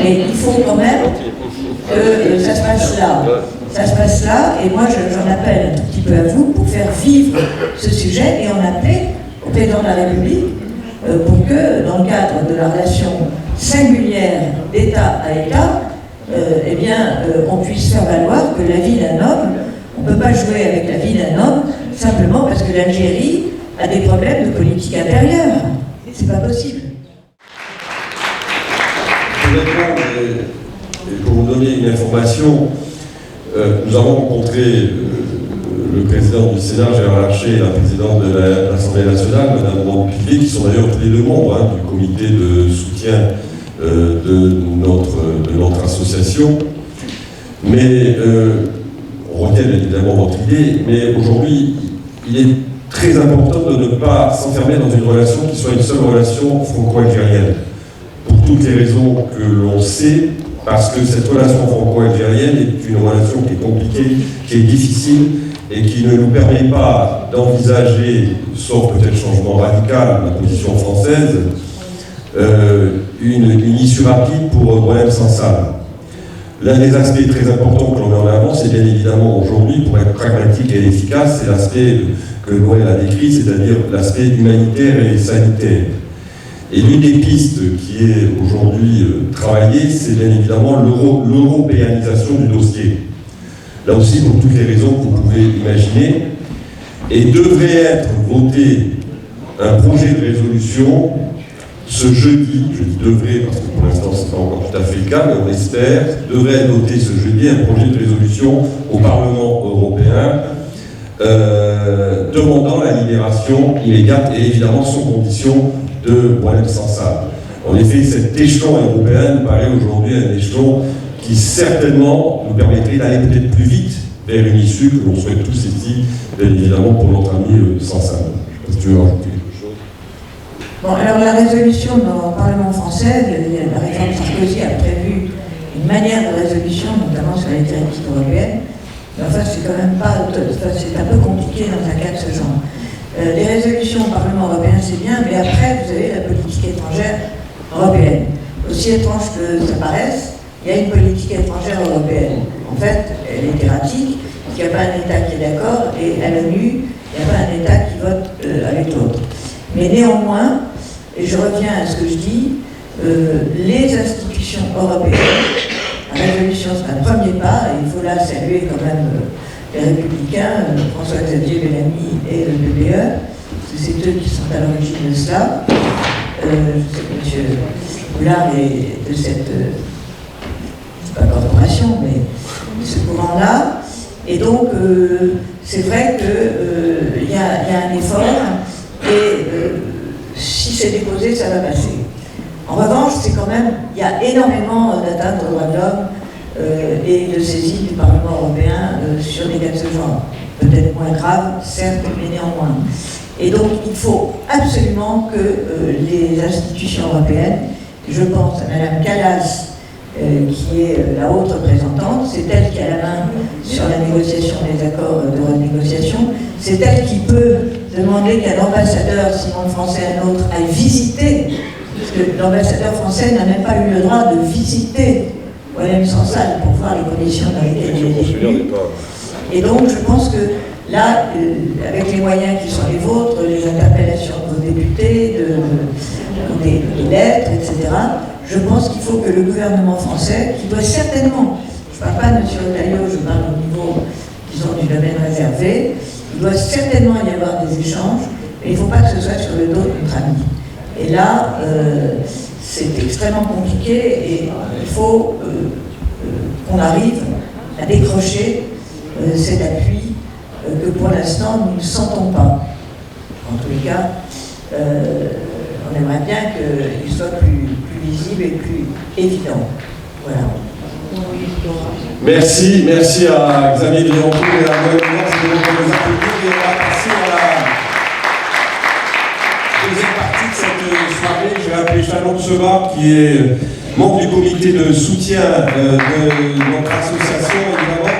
Mais il faut quand même que ça se passe là. Ça se passe là, et moi, j'en appelle un tout petit peu à vous pour faire vivre ce sujet et en appeler au président de la République pour que, dans le cadre de la relation singulière d'État à État, eh bien, on puisse faire valoir que la vie d'un homme, on ne peut pas jouer avec la vie d'un homme simplement parce que l'Algérie a des problèmes de politique intérieure. C'est pas possible. Et pour vous donner une information, nous avons rencontré le président du Sénat, Gérard Larcher, et la présidente de l'Assemblée nationale, Mme Montpillier, qui sont d'ailleurs tous les deux membres du comité de soutien de notre association. Mais on retient évidemment votre idée, mais aujourd'hui, il est très important de ne pas s'enfermer dans une relation qui soit une seule relation franco-algérienne. Pour toutes les raisons que l'on sait, parce que cette relation franco-algérienne est une relation qui est compliquée, qui est difficile, et qui ne nous permet pas d'envisager, sauf peut-être changement radical de la position française, une issue rapide pour Boualem Sansal. L'un des aspects très importants que l'on met en avant, c'est bien évidemment aujourd'hui, pour être pragmatique et efficace, c'est l'aspect que Noël a décrit, c'est-à-dire l'aspect humanitaire et sanitaire. Et l'une des pistes qui est aujourd'hui travaillée, c'est bien évidemment l'européanisation du dossier. Là aussi, pour toutes les raisons que vous pouvez imaginer, et devrait être voté un projet de résolution ce jeudi, je dis devrait parce que pour l'instant ce n'est pas encore tout à fait le cas, mais on espère, devrait être voté ce jeudi un projet de résolution au Parlement européen demandant la libération immédiate et évidemment sans condition de Boualem Sansal. En effet, cet échelon européen nous paraît aujourd'hui un échelon qui certainement nous permettrait d'aller peut-être plus vite vers une issue que l'on souhaite tous ici, bien évidemment pour notre ami Sansal. Je ne sais pas si tu veux rajouter quelque chose. Bon, alors la résolution dans le Parlement français, la réforme Sarkozy a prévu une manière de résolution, notamment sur les directives européennes. Mais enfin, c'est quand même pas, c'est un peu compliqué dans un cas de ce genre. Les résolutions au Parlement européen, c'est bien, mais après, vous avez la politique étrangère européenne. Aussi étrange que ça paraisse, il y a une politique étrangère européenne. En fait, elle est erratique, parce qu'il n'y a pas un État qui est d'accord, et à l'ONU, il n'y a pas un État qui vote avec l'autre. Mais néanmoins, et je reviens à ce que je dis, les institutions européennes. La résolution sera un premier pas, et il faut là saluer quand même les Républicains, François-Xavier Bellamy et le PPE, parce que c'est eux qui sont à l'origine de cela. Je sais que M. Goulard est de cette, pas corporation, mais de ce courant-là. Et donc, c'est vrai qu'il y a un effort, et si c'est déposé, ça va passer. En revanche, c'est quand même, il y a énormément d'atteintes aux droits de l'homme et de saisies du Parlement européen sur des cas de ce genre. Peut-être moins graves, certes, mais néanmoins. Et donc, il faut absolument que les institutions européennes, je pense à Mme Kallas, qui est la haute représentante, c'est elle qui a la main sur la négociation des accords de renégociation, c'est elle qui peut demander qu'un ambassadeur, sinon le français un autre, aille visiter, parce que l'ambassadeur français n'a même pas eu le droit de visiter Oualem Sansal pour voir les conditions dans lesquelles il est détenu. Et donc je pense que là, avec les moyens qui sont les vôtres, les interpellations de vos députés, des lettres, etc., je pense qu'il faut que le gouvernement français, qui doit certainement, je ne parle pas de M. Retailleau, je parle au niveau, disons, du domaine réservé, il doit certainement y avoir des échanges, mais il ne faut pas que ce soit sur le dos de notre ami. Et là, c'est extrêmement compliqué et il faut qu'on arrive à décrocher cet appui que pour l'instant nous ne sentons pas. En tous les cas, on aimerait bien qu'il soit plus visible et plus évident. Voilà. Merci à Xavier Villancourt et à Noël Blanc, c'est de nous applaudir et on va passer à la deuxième partie de cette soirée. Je vais appeler Shalom Seba, qui est membre du comité de soutien de notre association, évidemment,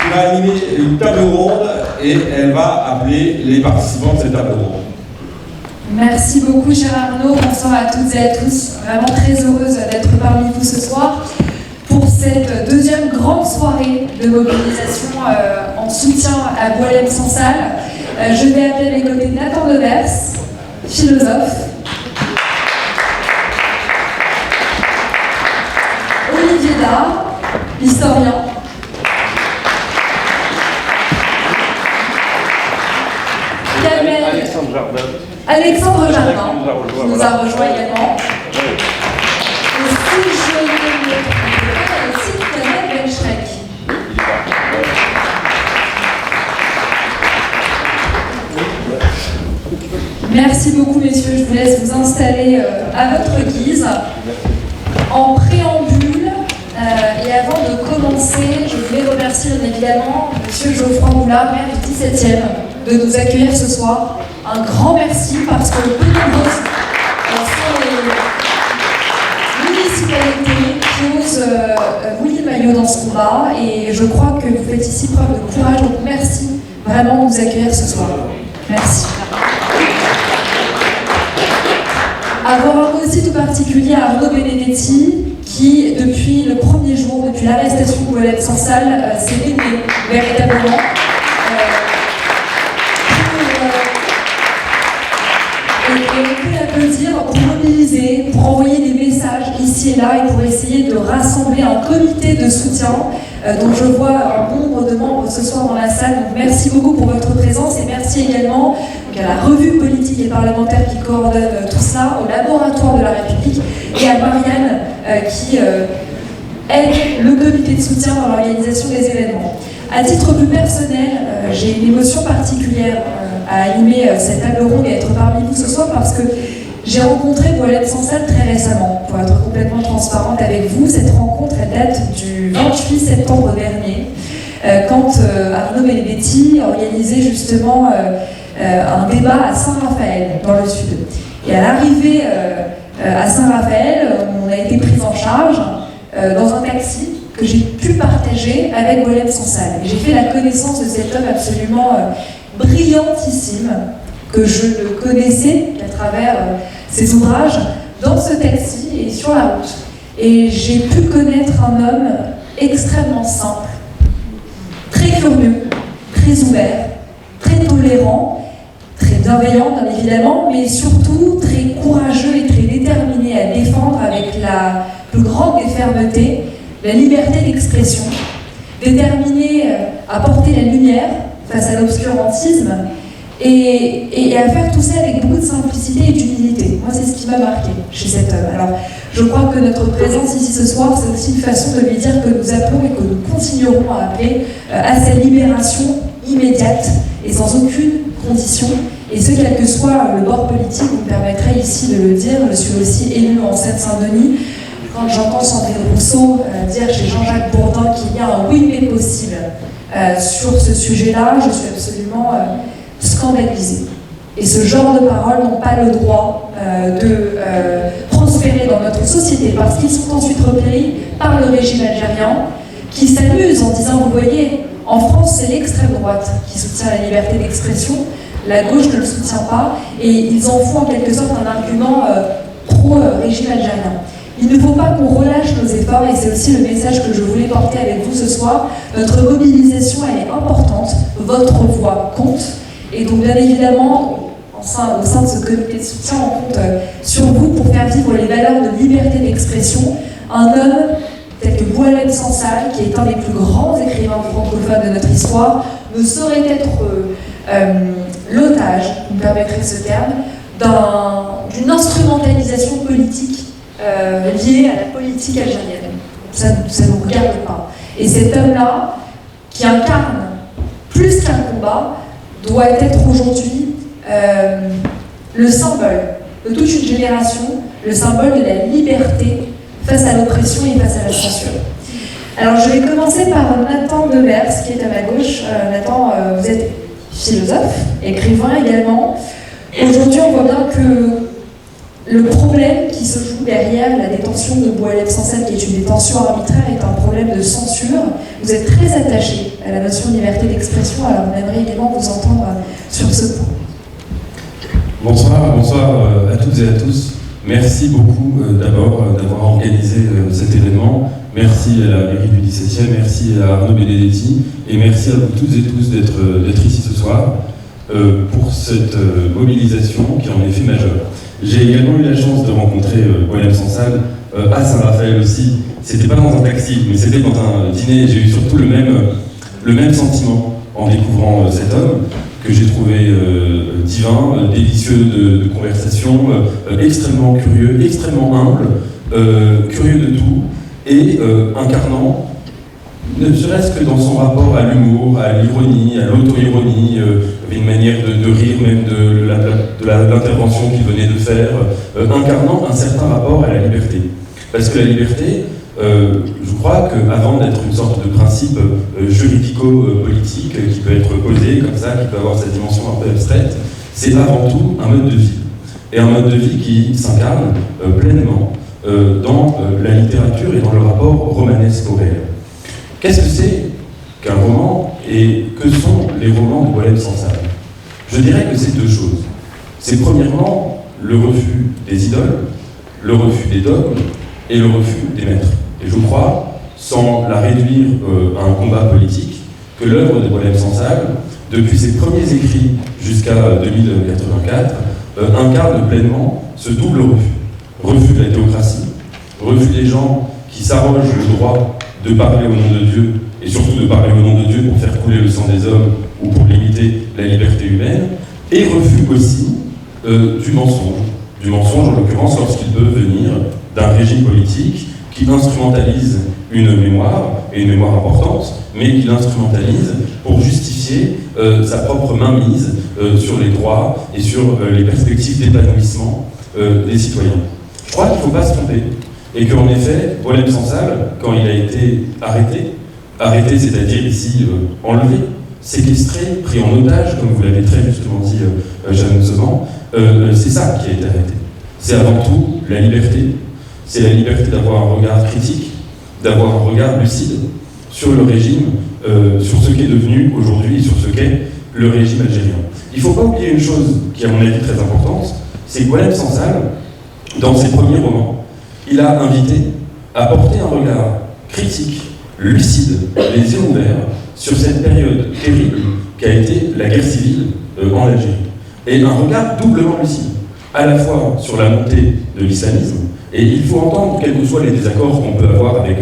qui va animer une table ronde et elle va appeler les participants de cette table ronde. Merci beaucoup, cher Arnaud. Bonsoir à toutes et à tous. Vraiment très heureuse d'être parmi vous ce soir pour cette deuxième grande soirée de mobilisation en soutien à Oualem Sansal. Je vais appeler à mes côtés Nathan Devers, philosophe, Olivier Dard, historien, Alexandre Jardin, qui nous a rejoint également. Et si je ne me trompe pas, aussi Kamel Benchreck. Merci beaucoup, messieurs. Je vous laisse vous installer à votre guise. En préambule, et avant de commencer, je voulais remercier évidemment M. Geoffroy Goulard, maire du 17e, de nous accueillir ce soir. Un grand merci parce que peu nombreuses sont les municipalités qui osent mouiller le maillot dans ce combat et je crois que vous faites ici preuve de courage, donc merci vraiment de nous accueillir ce soir. Merci. Avoir un mot aussi tout particulier à Arnaud Benedetti qui, depuis le premier jour, depuis l'arrestation de Oualem Sansal, s'est dédié véritablement et on peut l'applaudir pour mobiliser, pour envoyer des messages ici et là et pour essayer de rassembler un comité de soutien dont je vois un nombre de membres ce soir dans la salle. Donc merci beaucoup pour votre présence et merci également à la revue politique et parlementaire qui coordonne tout ça, au laboratoire de la République et à Marianne qui aide le comité de soutien dans l'organisation des événements. À titre plus personnel, j'ai une émotion particulière à animer cette table ronde et être parmi vous ce soir parce que j'ai rencontré Oualem Sansal très récemment, pour être complètement transparente avec vous. Cette rencontre, elle date du 28 septembre dernier, quand Arnaud Benedetti organisait justement un débat à Saint-Raphaël, dans le sud. Et à l'arrivée à Saint-Raphaël, on a été pris en charge dans un taxi que j'ai pu partager avec Oualem Sansal. Et j'ai fait la connaissance de cet homme absolument brillantissime, que je ne connaissais qu'à travers ses ouvrages, dans ce taxi et sur la route. Et j'ai pu connaître un homme extrêmement simple, très curieux, très ouvert, très tolérant, très bienveillant bien évidemment, mais surtout très courageux et très déterminé à défendre avec avec la plus grande des fermetés la liberté d'expression, déterminé à porter la lumière face à l'obscurantisme et à faire tout ça avec beaucoup de simplicité et d'humilité. Moi, c'est ce qui m'a marqué chez cet homme. Alors, je crois que notre présence ici ce soir, c'est aussi une façon de lui dire que nous appelons et que nous continuerons à appeler à sa libération immédiate et sans aucune condition. Et ce, quel que soit le bord politique, vous me permettrez ici de le dire. Je suis aussi élue en Seine-Saint-Denis. Quand j'entends Sandrine Rousseau dire chez Jean-Jacques Bourdin qu'il y a un oui mais possible sur ce sujet-là, je suis absolument scandalisée. Et ce genre de paroles n'ont pas le droit de prospérer dans notre société parce qu'ils sont ensuite repérés par le régime algérien qui s'amuse en disant, vous voyez, en France c'est l'extrême droite qui soutient la liberté d'expression, la gauche ne le soutient pas, et ils en font en quelque sorte un argument pro-régime algérien. Il ne faut pas qu'on relâche nos efforts, et c'est aussi le message que je voulais porter avec vous ce soir. Notre mobilisation, elle est importante, votre voix compte, et donc bien évidemment, au sein de ce comité de soutien, on compte sur vous pour faire vivre les valeurs de liberté d'expression. Un homme tel que Boualem Sansal, qui est un des plus grands écrivains francophones de notre histoire, ne saurait être l'otage, vous me permettrez ce terme, d'une instrumentalisation politique liée à la politique algérienne. Ça ne nous regarde pas. Et cet homme-là, qui incarne plus qu'un combat, doit être aujourd'hui le symbole de toute une génération, le symbole de la liberté face à l'oppression et face à la censure. Alors je vais commencer par Nathan Devers, qui est à ma gauche. Nathan, vous êtes philosophe, écrivain également. Aujourd'hui, on voit bien que le problème qui se joue derrière la détention de Boualem Sansal, qui est une détention arbitraire, est un problème de censure. Vous êtes très attaché à la notion de liberté d'expression, alors on aimerait également vous entendre sur ce point. Bonsoir à toutes et à tous. Merci beaucoup d'abord d'avoir organisé cet événement. Merci à la mairie du 17e, merci à Arnaud Benedetti, et merci à vous toutes et tous d'être ici ce soir pour cette mobilisation qui est en effet majeure. J'ai également eu la chance de rencontrer Boualem Sansal à Saint-Raphaël aussi. C'était pas dans un taxi, mais c'était dans un dîner. J'ai eu surtout le même sentiment en découvrant cet homme que j'ai trouvé divin, délicieux de conversation, extrêmement curieux, extrêmement humble, curieux de tout, et incarnant, ne serait-ce que dans son rapport à l'humour, à l'ironie, à l'auto-ironie, une manière de rire même de l'intervention qu'il venait de faire, incarnant un certain rapport à la liberté. Parce que la liberté, je crois qu'avant d'être une sorte de principe juridico-politique qui peut être posé comme ça, qui peut avoir cette dimension un peu abstraite, c'est avant tout un mode de vie. Et un mode de vie qui s'incarne pleinement dans la littérature et dans le rapport romanesque au réel. Qu'est-ce que c'est qu'un roman et que sont les romans de Boualem Sansal? Je dirais que c'est deux choses. C'est premièrement le refus des idoles, le refus des dogmes et le refus des maîtres. Et je crois, sans la réduire à un combat politique, que l'œuvre de Boualem Sansal, depuis ses premiers écrits jusqu'à 2084, incarne pleinement ce double refus. Refus de la théocratie, refus des gens qui s'arrogent le droit de parler au nom de Dieu, et surtout de parler au nom de Dieu pour faire couler le sang des hommes ou pour limiter la liberté humaine, et refus aussi du mensonge en l'occurrence lorsqu'il peut venir d'un régime politique qui instrumentalise une mémoire, et une mémoire importante, mais qui l'instrumentalise pour justifier sa propre mainmise sur les droits et sur les perspectives d'épanouissement des citoyens. Je crois qu'il ne faut pas se tromper, et qu'en effet, Boualem Sansal, quand il a été arrêté, c'est-à-dire ici enlevé, séquestré, pris en otage, comme vous l'avez très justement dit, Jeanne Seban, c'est ça qui a été arrêté. C'est avant tout la liberté. C'est la liberté d'avoir un regard critique, d'avoir un regard lucide sur le régime, sur ce qu'est devenu aujourd'hui, sur ce qu'est le régime algérien. Il ne faut pas oublier une chose qui, à mon avis, est très importante, c'est que Boualem Sansal, dans ses premiers romans, il a invité à porter un regard critique, lucide, les yeux ouverts, sur cette période terrible qu'a été la guerre civile en Algérie. Et un regard doublement lucide, à la fois sur la montée de l'islamisme, Et il faut entendre, quels que soient les désaccords qu'on peut avoir avec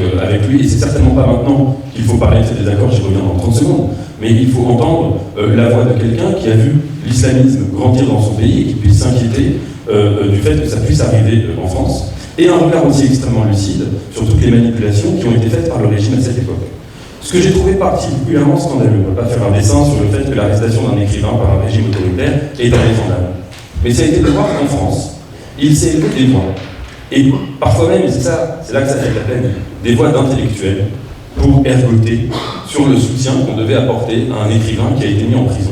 lui, et c'est certainement pas maintenant qu'il faut parler de ces désaccords, j'y reviens dans 30 secondes, mais il faut entendre la voix de quelqu'un qui a vu l'islamisme grandir dans son pays et qui puisse s'inquiéter du fait que ça puisse arriver en France, et un regard aussi extrêmement lucide sur toutes les manipulations qui ont été faites par le régime à cette époque. Ce que j'ai trouvé particulièrement scandaleux, on ne va pas faire un dessin sur le fait que l'arrestation d'un écrivain par un régime autoritaire est indéfendable, mais ça a été de voir qu'en France, il s'est élevé des voix. Et parfois même, et c'est là que ça fait la peine, des voix d'intellectuels pour ergoter sur le soutien qu'on devait apporter à un écrivain qui a été mis en prison.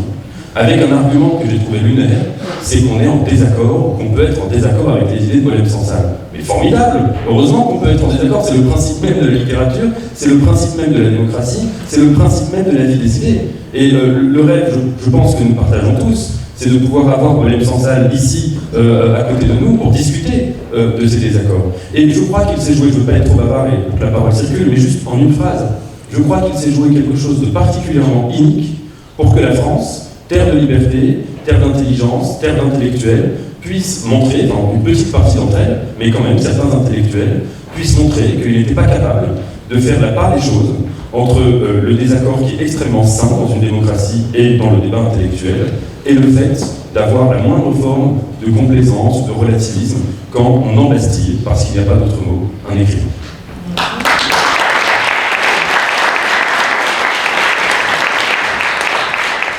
Avec un argument que j'ai trouvé lunaire, c'est qu'on est en désaccord, qu'on peut être en désaccord avec les idées de Boualem Sansal. Mais formidable! Heureusement qu'on peut être en désaccord, c'est le principe même de la littérature, c'est le principe même de la démocratie, c'est le principe même de la vie des idées. Et le rêve, je pense que nous partageons tous, c'est de pouvoir avoir Boualem Sansal ici, à côté de nous, pour discuter de ces désaccords. Et je crois qu'il s'est joué, je ne veux pas être trop bavard et pour que la parole circule, mais juste en une phrase, je crois qu'il s'est joué quelque chose de particulièrement unique pour que la France, terre de liberté, terre d'intelligence, terre d'intellectuels, puisse montrer, dans une petite partie d'entre elles, mais quand même certains intellectuels, puissent montrer qu'il n'était pas capable de faire la part des choses entre le désaccord qui est extrêmement sain dans une démocratie et dans le débat intellectuel, et le fait d'avoir la moindre forme de complaisance, de relativisme, quand on embastille, parce qu'il n'y a pas d'autre mot, un écrivain.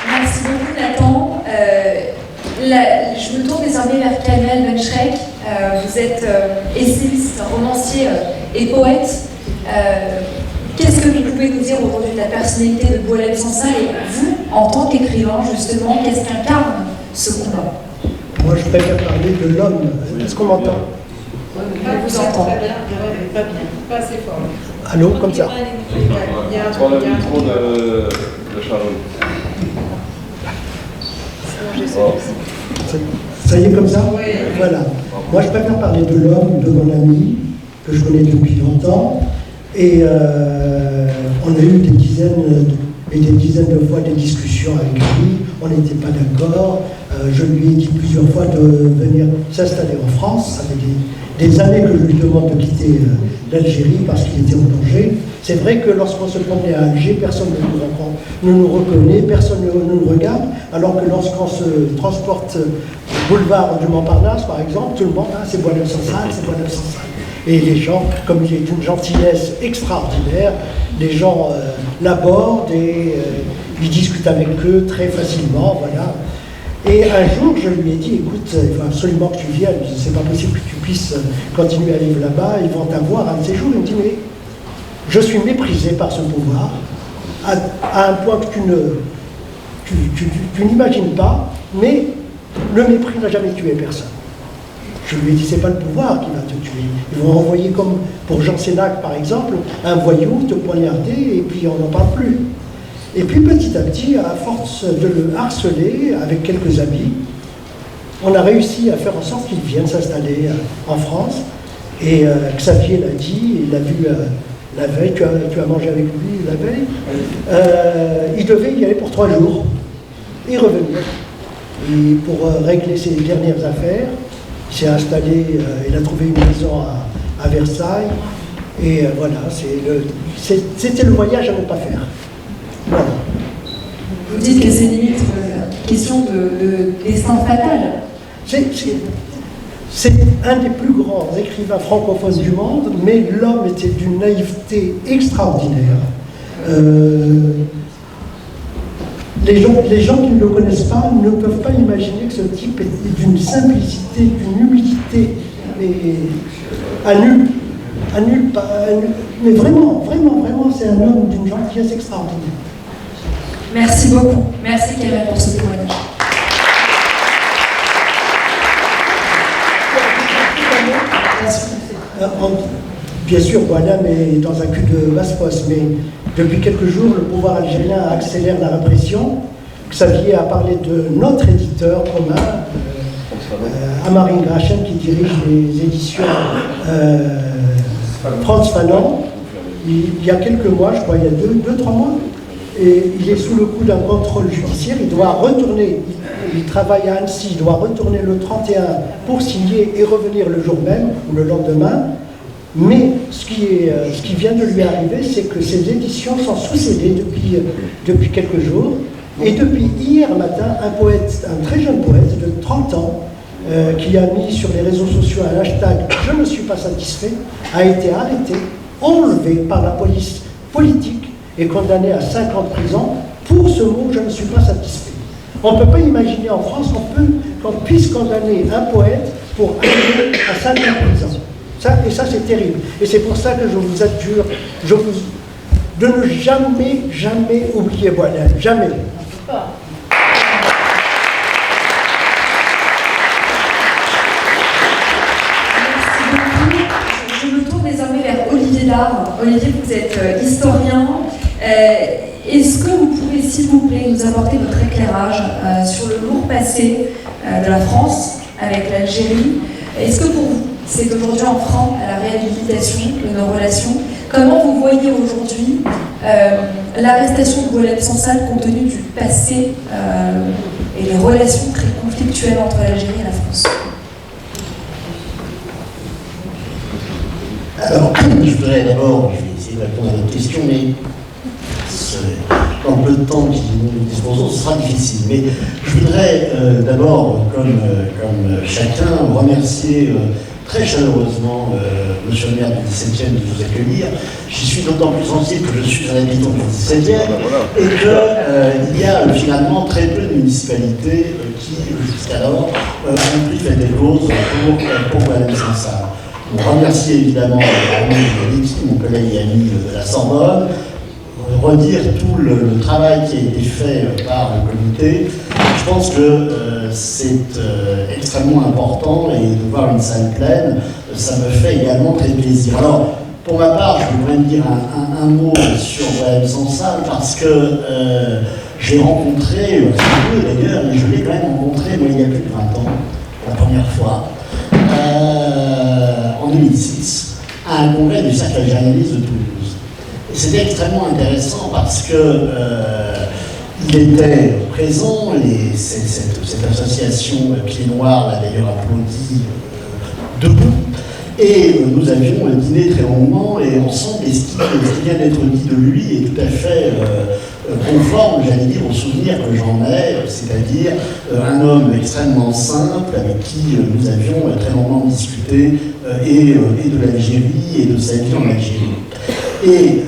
Merci beaucoup Nathan. Je me tourne désormais vers Kamel Benchreik. Vous êtes essayiste, romancier et poète. Qu'est-ce que vous pouvez nous dire aujourd'hui de la personnalité de Boualem Sansal et vous, en tant qu'écrivain, justement, qu'est-ce qu'incarne ce combat? Moi, je préfère parler de l'homme. Est-ce qu'on m'entend? On vous entend. Pas bien, pas assez fort. Allô, comme ça. Prends le micro de Sharon. Ça y est, comme ça? Oui. Voilà. Moi, je préfère parler de l'homme, de mon ami, que je connais depuis longtemps. Et on a eu des dizaines et des dizaines de fois des discussions avec lui. On n'était pas d'accord. Je lui ai dit plusieurs fois de venir s'installer en France. Ça fait des années que je lui demande de quitter l'Algérie parce qu'il était en danger. C'est vrai que lorsqu'on se promenait à Alger, personne ne nous reconnaît, personne ne nous regarde, alors que lorsqu'on se transporte boulevard du Montparnasse, par exemple, tout le monde, c'est Boualem Sansal, c'est Boualem Sansal. Et les gens, comme il est d'une gentillesse extraordinaire, les gens l'abordent et ils discutent avec eux très facilement, voilà. Et un jour, je lui ai dit, écoute, il faut absolument que tu viennes, c'est pas possible que tu puisses continuer à vivre là-bas, ils vont t'avoir un de ces jours. Il me dit, mais je suis méprisé par ce pouvoir, à un point que tu n'imagines pas, mais le mépris n'a jamais tué personne. Je lui ai dit, c'est pas le pouvoir qui va te tuer. Ils vont envoyer, comme pour Jean Sénac par exemple, un voyou te poignarder et puis on n'en parle plus. Et puis petit à petit, à force de le harceler avec quelques amis, on a réussi à faire en sorte qu'il vienne s'installer en France. Et Xavier l'a dit, il l'a vu la veille, tu as mangé avec lui la veille. Il devait y aller pour 3 jours. Il revenait. Et pour régler ses dernières affaires, il s'est installé, il a trouvé une maison à Versailles. Et voilà, c'était le voyage à ne pas faire. Voilà. Vous dites que c'est limite une question de destin fatal. C'est un des plus grands écrivains francophones du monde, mais l'homme était d'une naïveté extraordinaire. Les gens qui ne le connaissent pas ne peuvent pas imaginer que ce type est d'une simplicité, d'une humilité, mais vraiment, c'est un homme d'une gentillesse extraordinaire. Merci beaucoup. Merci Kamel pour ce témoignage. Bien sûr, Boualem est dans un cul de basse-fosse, mais depuis quelques jours, le pouvoir algérien accélère la répression. Xavier a parlé de notre éditeur commun, Amarine Grachem, qui dirige les éditions Frantz Fanon. Il y a quelques mois, je crois, il y a 2-3 mois, Et il est sous le coup d'un contrôle judiciaire, il doit retourner, il travaille à Annecy, il doit retourner le 31 pour signer et revenir le jour même ou le lendemain. Mais ce qui vient de lui arriver, c'est que ses éditions sont sous-cédées depuis quelques jours. Et depuis hier matin, un très jeune poète de 30 ans, qui a mis sur les réseaux sociaux un hashtag « Je ne suis pas satisfait », a été arrêté, enlevé par la police politique et condamné à 5 ans de prison pour ce mot « Je ne suis pas satisfait ». On ne peut pas imaginer en France qu'on puisse condamner un poète pour arriver à 5 ans de prison. Et ça, c'est terrible. Et c'est pour ça que je vous adjure de ne jamais oublier Boilem. Jamais. Je me tourne désormais vers Olivier Dard. Olivier, vous êtes historien. Est-ce que vous pouvez, s'il vous plaît, nous apporter votre éclairage sur le lourd passé de la France avec l'Algérie? Est-ce que pour vous, c'est aujourd'hui en franc à la réhabilitation de nos relations? Comment vous voyez aujourd'hui l'arrestation de Boualem Sansal compte tenu du passé et les relations très conflictuelles entre l'Algérie et la France? Alors, je voudrais d'abord, je vais essayer de répondre à votre question, mais dans le peu de temps qui nous disposons, ce sera difficile. Mais je voudrais d'abord, comme chacun, remercier très chaleureusement monsieur le maire du 17e de nous accueillir. J'y suis d'autant plus sensible que je suis un habitant du 17e et qu'il y a finalement très peu de municipalités qui, jusqu'alors, ont pris fait des causes pour Boualem Sansal. On remercie évidemment mon collègue et ami de la Sorbonne, redire tout le travail qui a été fait par le comité. Je pense que c'est extrêmement important et de voir une salle pleine, ça me fait également très plaisir. Alors, pour ma part, je voudrais me dire un mot sur Boualem Sansal parce que j'ai rencontré, c'est peu d'ailleurs, mais je l'ai quand même rencontré moi, il y a plus de 20 ans, la première fois, en 2006, à un congrès du Cercle algérianiste de Toulouse. Et c'était extrêmement intéressant parce que il était présent, cette association Pieds Noirs l'a d'ailleurs applaudi debout, et nous avions dîné très longuement et ensemble, et ce qui vient d'être dit de lui est tout à fait conforme, j'allais dire, au souvenir que j'en ai, c'est-à-dire un homme extrêmement simple avec qui nous avions très longuement discuté et de l'Algérie et de sa vie en Algérie. Et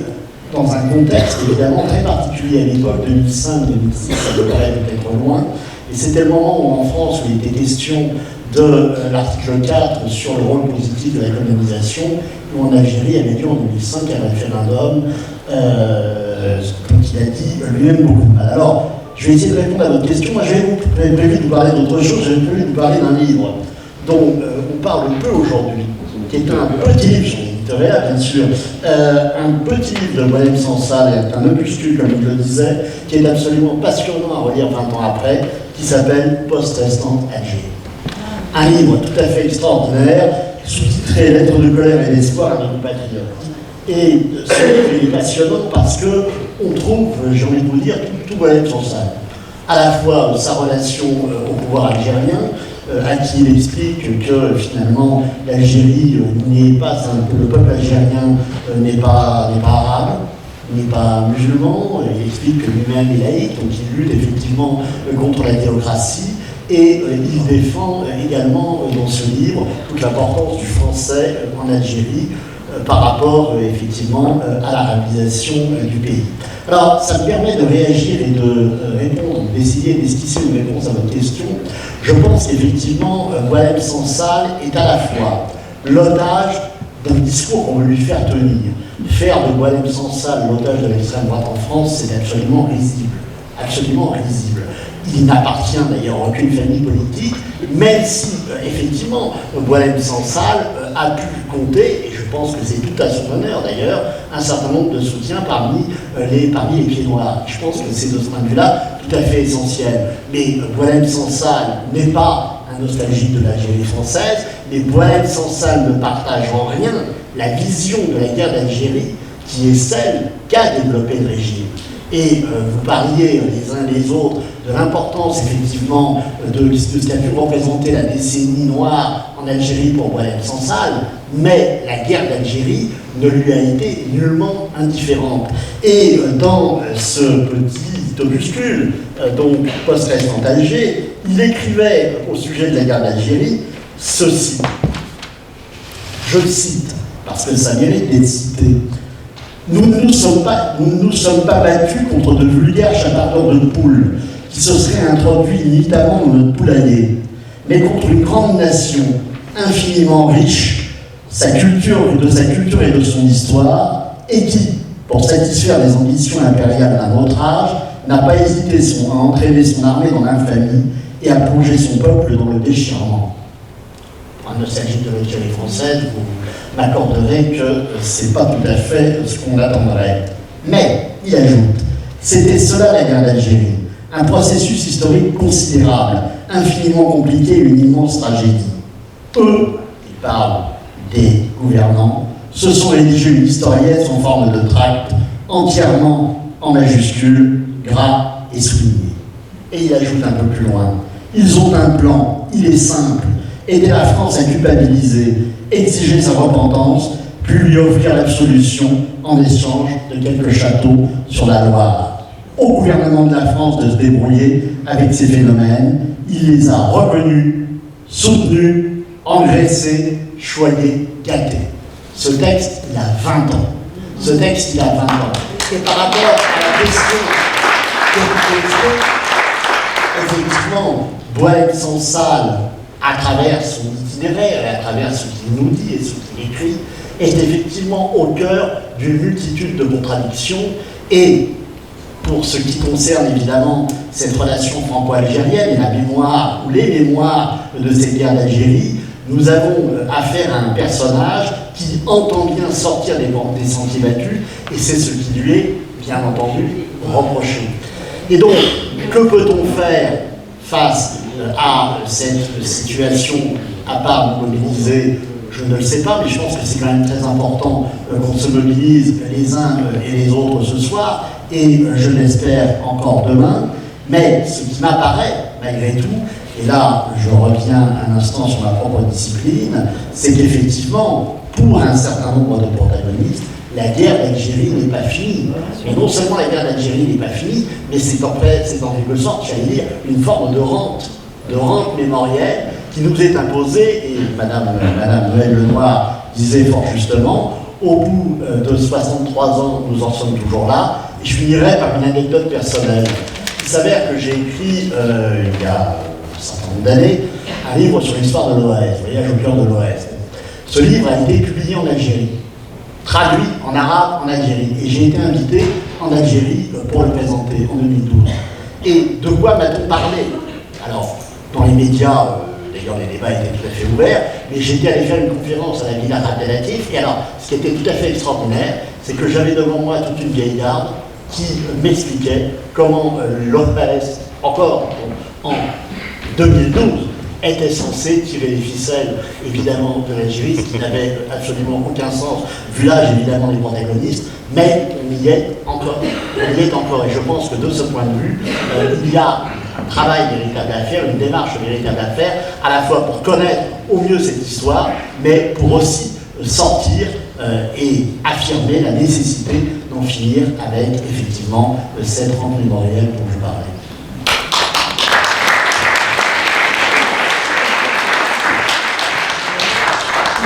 dans un contexte évidemment très particulier à l'époque, 2005-2006, ça me paraît peut-être loin, et c'était le moment où en France, où il était question de l'article 4 sur le rôle positif de la colonisation, où en Algérie avait lieu en 2005 un référendum, comme il a dit, lui-même beaucoup mal. Alors, je vais essayer de répondre à votre question. Moi, j'avais prévu de vous parler d'autre chose, j'avais prévu de vous parler d'un livre dont on parle peu aujourd'hui, qui est un petit livre, bien sûr, un petit livre de Boualem Sansal, un opuscule, comme il le disait, qui est absolument passionnant à relire 20 ans après, qui s'appelle Post-Restante Alger. Un livre tout à fait extraordinaire, sous-titré Lettres de colère et d'espoir à nos compatriotes. Et ce livre est passionnant parce qu'on trouve, j'ai envie de vous dire, tout Boualem Sansal. À la fois sa relation au pouvoir algérien, à qui il explique que finalement l'Algérie n'est pas le peuple algérien n'est pas arabe, n'est pas musulman, il explique que lui-même est laïque, donc il lutte effectivement contre la théocratie, et il défend également dans ce livre toute l'importance du français en Algérie par rapport effectivement à l'arabisation du pays. Alors, ça me permet de réagir et de répondre, d'essayer d'esquisser une réponse à votre question. Je pense qu'effectivement, Boualem Sansal est à la fois l'otage d'un discours qu'on veut lui faire tenir. Faire de Boualem Sansal l'otage de l'extrême droite en France, c'est absolument risible. Absolument risible. Il n'appartient d'ailleurs à aucune famille politique, même si, effectivement, Boualem Sansal a pu compter, et je pense que c'est tout à son honneur d'ailleurs, un certain nombre de soutiens parmi les Pieds Noirs. Je pense que c'est de ce point de vue-là tout à fait essentiel. Mais Boualem Sansal n'est pas un nostalgique de l'Algérie française, mais Boualem Sansal ne partage en rien la vision de la guerre d'Algérie qui est celle qu'a développé le régime. Et vous parliez les uns les autres de l'importance effectivement de ce qu'a pu représenter la décennie noire en Algérie pour Boualem Sansal, mais la guerre d'Algérie ne lui a été nullement indifférente. Et dans ce petit opuscule, donc post-restant Alger, il écrivait au sujet de la guerre d'Algérie ceci. Je le cite, parce que ça mérite d'être cité. Nous ne nous sommes pas battus contre de vulgaires chasseurs de poules qui se seraient introduits nuitamment dans notre poulailler, mais contre une grande nation infiniment riche de sa culture et de son histoire, et qui, pour satisfaire les ambitions impériales d'un autre âge, n'a pas hésité à entraîner son armée dans l'infamie et à plonger son peuple dans le déchirement. En nostalgie de l'Algérie française, vous m'accorderez que c'est pas tout à fait ce qu'on attendrait. Mais, il ajoute, c'était cela la guerre d'Algérie, un processus historique considérable, infiniment compliqué et une immense tragédie. Eux, ils parlent des gouvernants, se sont rédigés une historiette en forme de tract, entièrement en majuscules, gras et souligné. Et il ajoute un peu plus loin, ils ont un plan, il est simple, aider la France à culpabiliser, exiger sa repentance, puis lui offrir l'absolution en échange de quelques châteaux sur la Loire. Au gouvernement de la France de se débrouiller avec ces phénomènes, il les a reconnus, soutenus, engraissés, choyés, gâtés. Ce texte, il a 20 ans. Ce texte, il a 20 ans. Et par rapport à la question que vous posez, effectivement, Boualem Sansal, à travers son itinéraire et à travers ce qu'il nous dit et ce qu'il écrit, est effectivement au cœur d'une multitude de contradictions. Et pour ce qui concerne évidemment cette relation franco-algérienne et la mémoire ou les mémoires de cette guerre d'Algérie, nous avons affaire à un personnage qui entend bien sortir des sentiers battus, et c'est ce qui lui est, bien entendu, reproché. Et donc, que peut-on faire face à cette situation, à part nous mobiliser? Je ne le sais pas, mais je pense que c'est quand même très important qu'on se mobilise les uns et les autres ce soir, et je l'espère encore demain. Mais ce qui m'apparaît, malgré tout, et là je reviens un instant sur ma propre discipline, c'est qu'effectivement, pour un certain nombre de protagonistes, la guerre d'Algérie n'est pas finie. Et non seulement la guerre d'Algérie n'est pas finie, mais c'est en quelque sorte, j'allais dire, une forme de rente mémorielle qui nous est imposée, et Madame Noël Lenoir disait fort justement, au bout de 63 ans, nous en sommes toujours là. Et je finirai par une anecdote personnelle. Il s'avère que j'ai écrit, il y a un certain nombre d'années, un livre sur l'histoire de l'Ouest, Voyage au cœur de l'Ouest. Ce livre a été publié en Algérie, traduit en arabe en Algérie. Et j'ai été invité en Algérie pour le présenter en 2012. Et de quoi m'a-t-on parlé? Alors, dans les médias, d'ailleurs les débats étaient tout à fait ouverts, mais j'étais allé faire une conférence à la Villa Abdelatif, et alors, ce qui était tout à fait extraordinaire, c'est que j'avais devant moi toute une vieille garde qui m'expliquait comment l'Ouest, encore en 2012, était censé tirer les ficelles, évidemment, de l'Algérie, ce qui n'avait absolument aucun sens, vu l'âge, évidemment, des protagonistes, mais on y est encore. On y est encore, et je pense que de ce point de vue, il y a un travail véritable à faire, une démarche véritable à faire, à la fois pour connaître au mieux cette histoire, mais pour aussi sortir et affirmer la nécessité d'en finir avec, effectivement, cette rente mémorielle dont je parlais.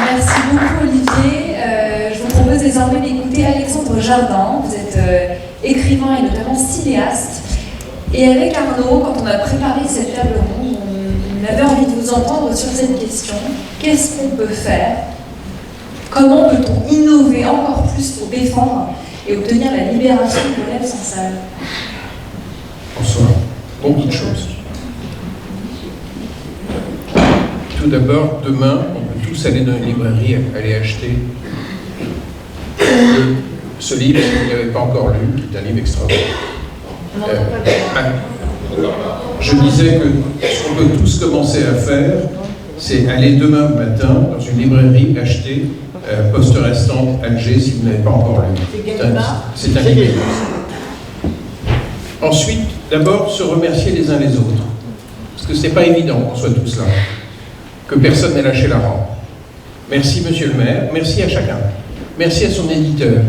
Merci beaucoup Olivier. Je vous propose désormais d'écouter Alexandre Jardin. Vous êtes écrivain et notamment cinéaste. Et avec Arnaud, quand on a préparé cette table ronde, on avait envie de vous entendre sur cette question. Qu'est-ce qu'on peut faire? Comment peut-on innover encore plus pour défendre et obtenir la libération de Boualem Sansal? Bonsoir. Beaucoup de choses. Tout d'abord, demain, on peut tous aller dans une librairie, aller acheter ce livre, si vous ne l'avez pas encore lu, qui est un livre extraordinaire. Je disais que ce qu'on peut tous commencer à faire, c'est aller demain matin dans une librairie acheter Poste restante Alger si vous n'avez pas encore lu. C'est un livre. Ensuite, d'abord, se remercier les uns les autres. Parce que ce n'est pas évident qu'on soit tous là, que personne n'ait lâché la rampe. Merci, monsieur le maire. Merci à chacun. Merci à son éditeur.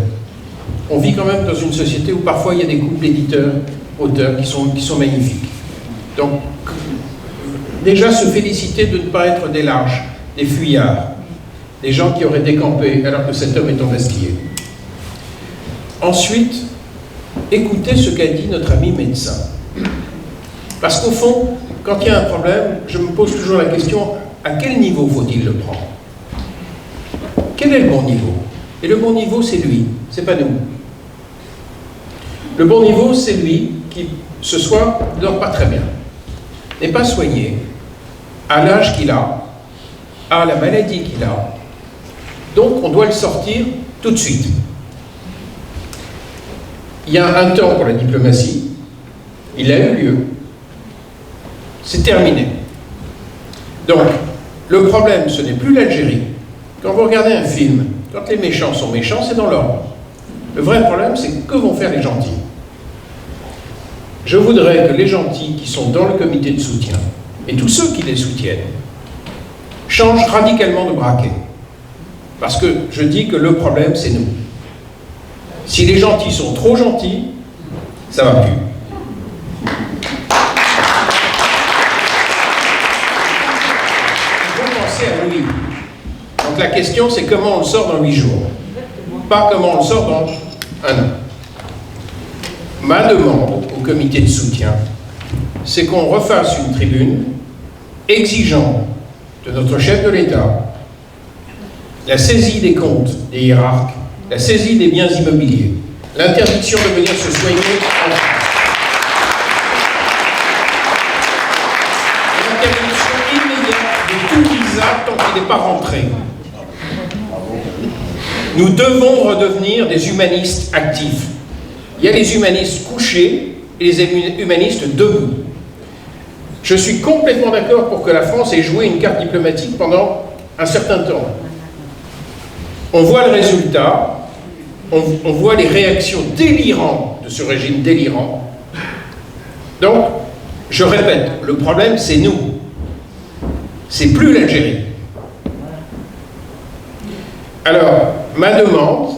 On vit quand même dans une société où parfois il y a des couples éditeurs-auteurs qui sont magnifiques. Donc, déjà se féliciter de ne pas être des lâches, des fuyards, des gens qui auraient décampé alors que cet homme est embastillé. Ensuite, écoutez ce qu'a dit notre ami médecin. Parce qu'au fond, quand il y a un problème, je me pose toujours la question, à quel niveau faut-il le prendre? Quel est le bon niveau? Et le bon niveau, c'est lui, c'est pas nous. Le bon niveau, c'est lui qui, ce soir, ne dort pas très bien, n'est pas soigné, à l'âge qu'il a, à la maladie qu'il a. Donc, on doit le sortir tout de suite. Il y a un temps pour la diplomatie, il a eu lieu, c'est terminé. Donc, le problème, ce n'est plus l'Algérie. Quand vous regardez un film, quand les méchants sont méchants, c'est dans l'ordre. Le vrai problème, c'est que vont faire les gentils. Je voudrais que les gentils qui sont dans le comité de soutien, et tous ceux qui les soutiennent, changent radicalement de braquet. Parce que je dis que le problème, c'est nous. Si les gentils sont trop gentils, ça va plus. Il faut penser à lui. Donc la question, c'est comment on le sort dans 8 jours. Pas comment on le sort dans 1 an. Ma demande au comité de soutien, c'est qu'on refasse une tribune exigeant de notre chef de l'État la saisie des comptes des hiérarques, la saisie des biens immobiliers, l'interdiction de venir se soigner en France, l'interdiction immédiate de tout visa tant qu'il n'est pas rentré. Nous devons redevenir des humanistes actifs. Il y a les humanistes couchés et les humanistes debout. Je suis complètement d'accord pour que la France ait joué une carte diplomatique pendant un certain temps. On voit le résultat, on voit les réactions délirantes de ce régime délirant. Donc, je répète, le problème c'est nous. C'est plus l'Algérie. Alors, ma demande,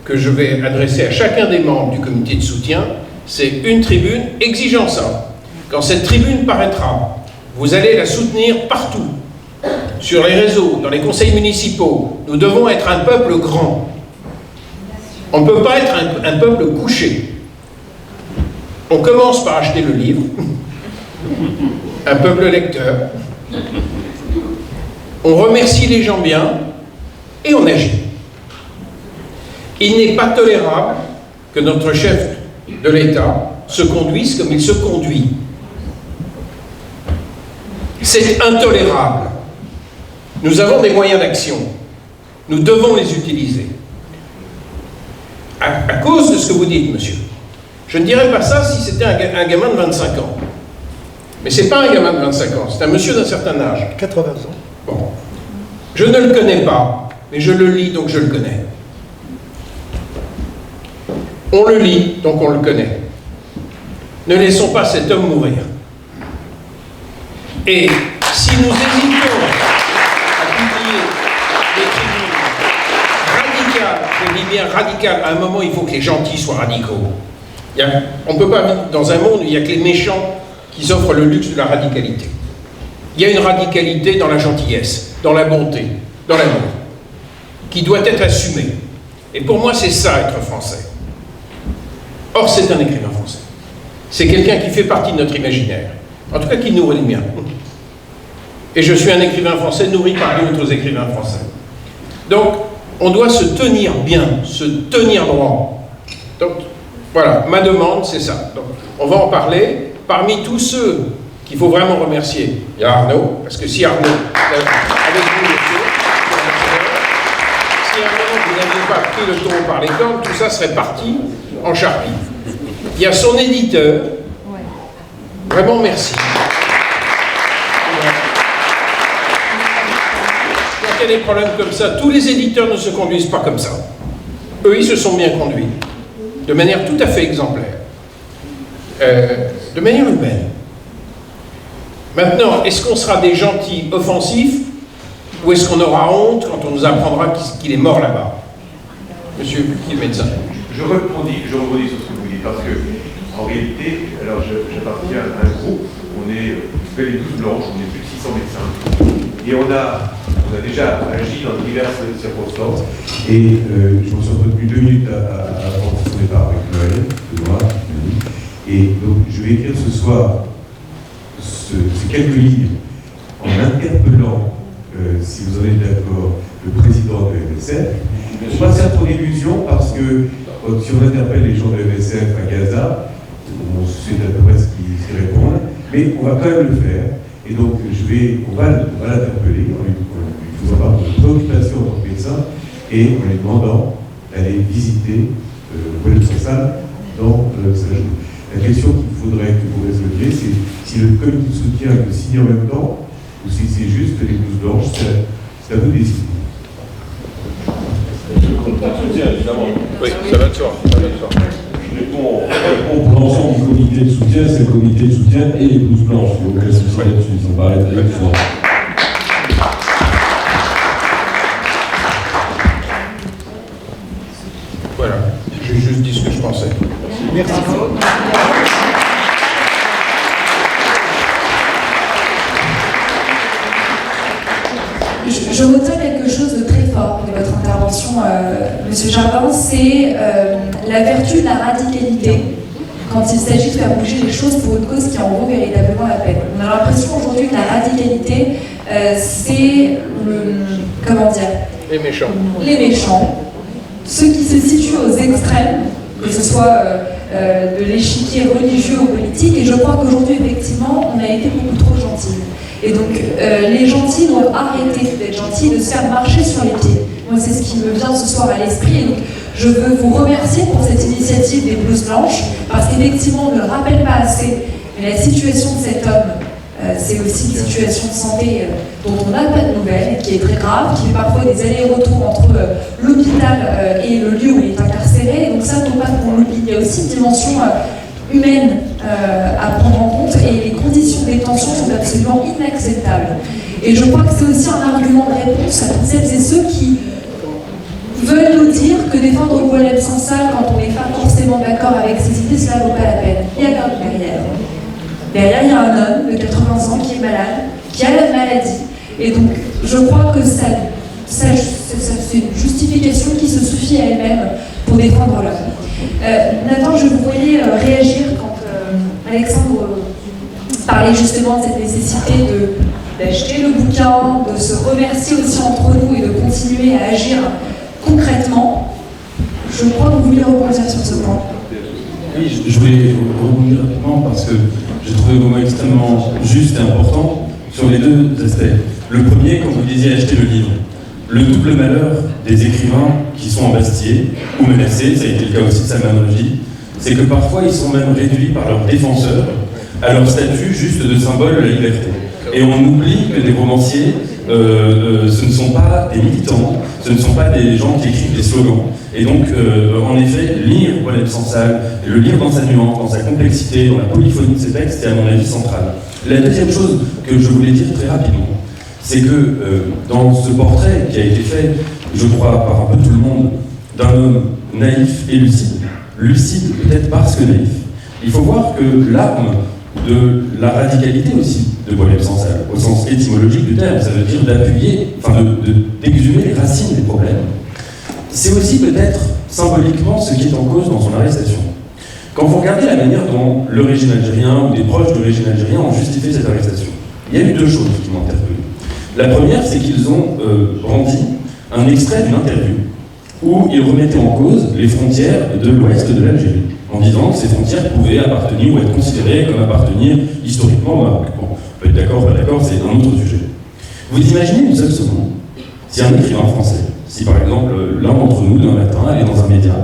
que je vais adresser à chacun des membres du comité de soutien, c'est une tribune exigeant ça. Quand cette tribune paraîtra, vous allez la soutenir partout, sur les réseaux, dans les conseils municipaux. Nous devons être un peuple grand. On ne peut pas être un peuple couché. On commence par acheter le livre, un peuple lecteur. On remercie les gens bien et on agit. Il n'est pas tolérable que notre chef de l'État se conduise comme il se conduit. C'est intolérable. Nous avons des moyens d'action. Nous devons les utiliser. À cause de ce que vous dites, monsieur. Je ne dirais pas ça si c'était un gamin de 25 ans. Mais ce n'est pas un gamin de 25 ans, c'est un monsieur d'un certain âge. 80 ans. Bon. Je ne le connais pas, mais je le lis, donc je le connais. On le lit, donc on le connaît. Ne laissons pas cet homme mourir. Et si nous hésitons à publier des tribunes radicales, je dis bien radicales, à un moment il faut que les gentils soient radicaux. On ne peut pas vivre dans un monde où il n'y a que les méchants qui s'offrent le luxe de la radicalité. Il y a une radicalité dans la gentillesse, dans la bonté, dans l'amour, qui doit être assumée. Et pour moi, c'est ça, être français. Or, c'est un écrivain français. C'est quelqu'un qui fait partie de notre imaginaire. En tout cas, qui nourrit le mien. Et je suis un écrivain français nourri par d'autres écrivains français. Donc, on doit se tenir bien, se tenir droit. Donc, voilà, ma demande, c'est ça. Donc, on va en parler. Parmi tous ceux qu'il faut vraiment remercier, il y a Arnaud, parce que si Arnaud, avec vous, monsieur, si Arnaud, vous n'aviez pas pris le taureau par les cornes, tout ça serait parti en charpie. Il y a son éditeur. Vraiment, merci. Quand il y a des problèmes comme ça, tous les éditeurs ne se conduisent pas comme ça. Eux, ils se sont bien conduits, de manière tout à fait exemplaire. de manière humaine. Maintenant, est-ce qu'on sera des gentils offensifs ou est-ce qu'on aura honte quand on nous apprendra qu'il est mort là-bas? Monsieur, qui est le médecin? Je rebondis sur ce que vous dites, parce que, en réalité, alors j'appartiens à un groupe, on est les 12 blanches, on est plus de 600 médecins, et on a déjà agi dans diverses circonstances. Et je me suis entretenu 2 minutes avant son départ avec Noël, et donc je vais écrire ce soir ces quelques lignes en interpellant, si vous en êtes d'accord, le président de MSF. Je ne vais pas faire trop d'illusions parce que si on interpelle les gens de MSF à Gaza, on sait à peu près ce qu'ils répondent, mais on va quand même le faire. Et donc on va l'interpeller en lui faisant part de préoccupation en tant que médecin et en lui demandant d'aller visiter Walem Sansal dans sa journée. La question qu'il faudrait que vous résolviez, c'est si le comité de soutien le signe en même temps ou si c'est juste les blouses blanches, c'est à vous de décider. Évidemment. Oui, ça va de soi. Je réponds pour l'ensemble du comité de soutien, c'est le comité de soutien et les blouses blanches. Donc là, c'est ça là-dessus, ils sont pas arrêtés là-dessus. Voilà, j'ai juste dit ce que je pensais. Merci. Je retiens quelque chose de très fort de votre intervention, Monsieur Jardin, c'est la vertu de la radicalité quand il s'agit de faire bouger les choses pour une cause qui en vaut véritablement la peine. On a l'impression aujourd'hui que la radicalité, c'est comment dire, les méchants. Les méchants, ceux qui se situent aux extrêmes, que ce soit de l'échiquier religieux ou politique, et je crois qu'aujourd'hui, effectivement, on a été beaucoup trop gentils. Et donc, les gentils doivent arrêter d'être gentils et de se faire marcher sur les pieds. Moi, c'est ce qui me vient ce soir à l'esprit. Et donc, je veux vous remercier pour cette initiative des blouses blanches, parce qu'effectivement, on ne le rappelle pas assez, mais la situation de cet homme, c'est aussi une situation de santé dont on n'a pas de nouvelles, qui est très grave, qui fait parfois des allers-retours entre l'hôpital et le lieu où il est incarcéré. Et donc ça, il ne faut pas qu'on l'oublie. Il y a aussi une dimension humaine à prendre en compte, et les conditions de détention sont absolument inacceptables. Et je crois que c'est aussi un argument de réponse à toutes celles et ceux qui veulent nous dire que défendre Walem Sansal quand on n'est pas forcément d'accord avec ses idées, cela ne vaut pas la peine. Il y a bien derrière. Derrière, il y a un homme de 80 ans qui est malade, qui a la maladie. Et donc, je crois que c'est une justification qui se suffit à elle-même pour défendre l'homme. Nathan, je vous voyais réagir quand Alexandre parlait justement de cette nécessité d'acheter le bouquin, de se remercier aussi entre nous et de continuer à agir concrètement. Je crois que vous voulez rebondir sur ce point. Oui, je voulais rebondir rapidement parce que j'ai trouvé vos mots extrêmement justes et importants sur les deux aspects. Le premier, quand vous disiez acheter le livre, le double malheur des écrivains qui sont embastillés ou menacés, ça a été le cas aussi de Salman Rushdie, c'est que parfois ils sont même réduits par leurs défenseurs à leur statut juste de symbole de la liberté. Et on oublie que des romanciers, ce ne sont pas des militants, ce ne sont pas des gens qui écrivent des slogans. Et donc, en effet, lire Walem Sansal, le lire dans sa nuance, dans sa complexité, dans la polyphonie de ses textes, c'est à mon avis central. La deuxième chose que je voulais dire très rapidement, c'est que dans ce portrait qui a été fait, je crois, par un peu tout le monde, d'un homme naïf et lucide peut-être parce que naïf, il faut voir que l'arme de la radicalité aussi de Walem Sansal, au sens étymologique du terme, ça veut dire d'appuyer, enfin d'exhumer les racines des problèmes. C'est aussi peut-être symboliquement ce qui est en cause dans son arrestation. Quand vous regardez la manière dont le régime algérien ou des proches du régime algérien ont justifié cette arrestation, il y a eu deux choses qui m'ont interpellé. La première, c'est qu'ils ont rendu un extrait d'une interview où ils remettaient en cause les frontières de l'ouest de l'Algérie, en disant que ces frontières pouvaient appartenir ou être considérées comme appartenir historiquement au Maroc. Bon, on peut être d'accord, pas d'accord, c'est un autre sujet. Vous imaginez une seule seconde si un écrivain français, si par exemple l'un d'entre nous, d'un matin, allait dans un média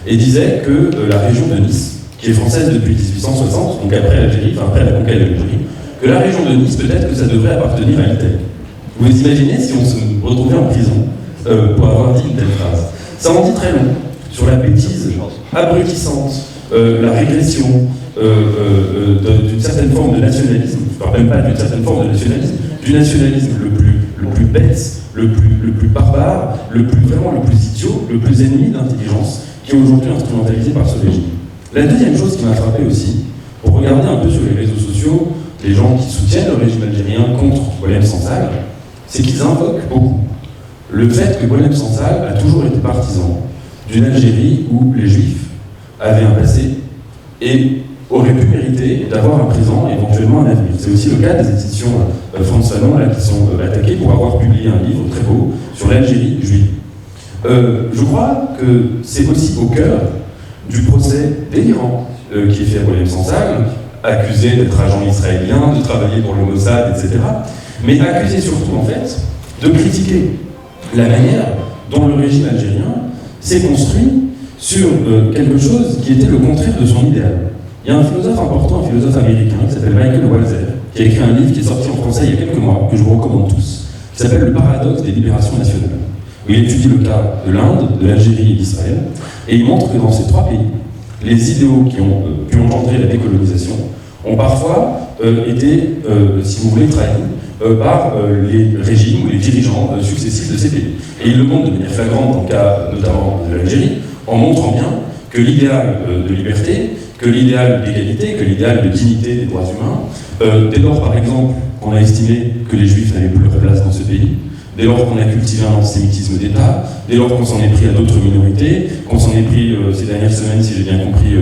et disait que la région de Nice, qui est française depuis 1860, donc après l'Algérie, enfin après la conquête de l'Algérie, que la région de Nice, peut-être que ça devrait appartenir à l'Italie. Vous imaginez si on se retrouvait en prison pour avoir dit une telle phrase? Ça en dit très long. sur la bêtise abrutissante, la régression d'une certaine forme de nationalisme, enfin même pas d'une certaine forme de nationalisme, du nationalisme le plus bête, le plus barbare, vraiment le plus idiot, le plus ennemi d'intelligence, qui est aujourd'hui instrumentalisé par ce régime. La deuxième chose qui m'a frappé aussi, pour regarder un peu sur les réseaux sociaux, les gens qui soutiennent le régime algérien contre Boualem Sansal, c'est qu'ils invoquent beaucoup le fait que Boualem Sansal a toujours été partisan d'une Algérie où les Juifs avaient un passé et auraient pu mériter d'avoir un présent et éventuellement un avenir. C'est aussi le cas des éditions France Fanon là, qui sont attaquées pour avoir publié un livre très beau sur l'Algérie juive. Je crois que c'est aussi au cœur du procès délirant qui est fait à Boualem Sansal, accusé d'être agent israélien, de travailler pour le Mossad, etc. Mais accusé surtout, en fait, de critiquer la manière dont le régime algérien s'est construit sur quelque chose qui était le contraire de son idéal. Il y a un philosophe important, un philosophe américain, qui s'appelle Michael Walzer, qui a écrit un livre qui est sorti en français il y a quelques mois, que je vous recommande tous, qui s'appelle Le paradoxe des libérations nationales, où il étudie le cas de l'Inde, de l'Algérie et d'Israël, et il montre que dans ces trois pays, les idéaux qui ont pu engendrer la décolonisation ont parfois été, si vous voulez, trahis par les régimes ou les dirigeants successifs de ces pays. Et il le montre de manière flagrante dans le cas notamment de l'Algérie, en montrant bien que l'idéal de liberté, que l'idéal d'égalité, que l'idéal de dignité des droits humains, dès lors par exemple qu'on a estimé que les juifs n'avaient plus leur place dans ce pays, dès lors qu'on a cultivé un antisémitisme d'État, dès lors qu'on s'en est pris à d'autres minorités, qu'on s'en est pris ces dernières semaines, si j'ai bien compris,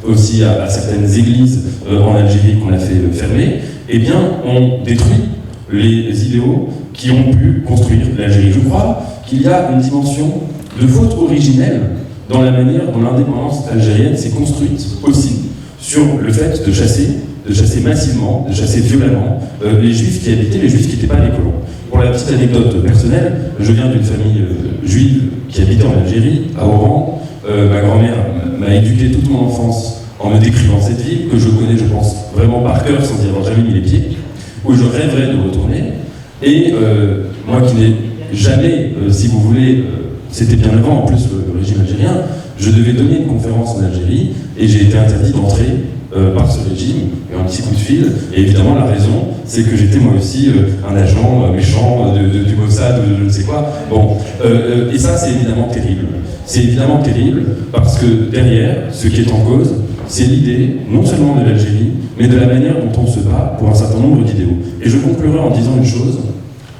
aussi à certaines églises en Algérie qu'on a fait fermer, eh bien on détruit les idéaux qui ont pu construire l'Algérie. Je crois qu'il y a une dimension de faute originelle dans la manière dont l'indépendance algérienne s'est construite aussi sur le fait de chasser massivement, de chasser violemment les juifs qui habitaient, les juifs qui n'étaient pas les colons. Pour la petite anecdote personnelle, je viens d'une famille juive qui habitait en Algérie, à Oran. Ma grand-mère m'a éduqué toute mon enfance en me décrivant cette ville, que je connais, je pense, vraiment par cœur, sans y avoir jamais mis les pieds, où je rêverais de retourner. Et moi qui n'ai jamais, si vous voulez, c'était bien avant en plus le régime algérien, je devais donner une conférence en Algérie et j'ai été interdit d'entrer par ce régime, et un petit coup de fil. Et évidemment, la raison, c'est que j'étais moi aussi un agent méchant du Mossad, de je ne sais quoi. Bon, et ça, c'est évidemment terrible. C'est évidemment terrible parce que derrière, ce qui est en cause, c'est l'idée, non seulement de l'Algérie, mais de la manière dont on se bat pour un certain nombre d'idéaux. Et je conclurai en disant une chose.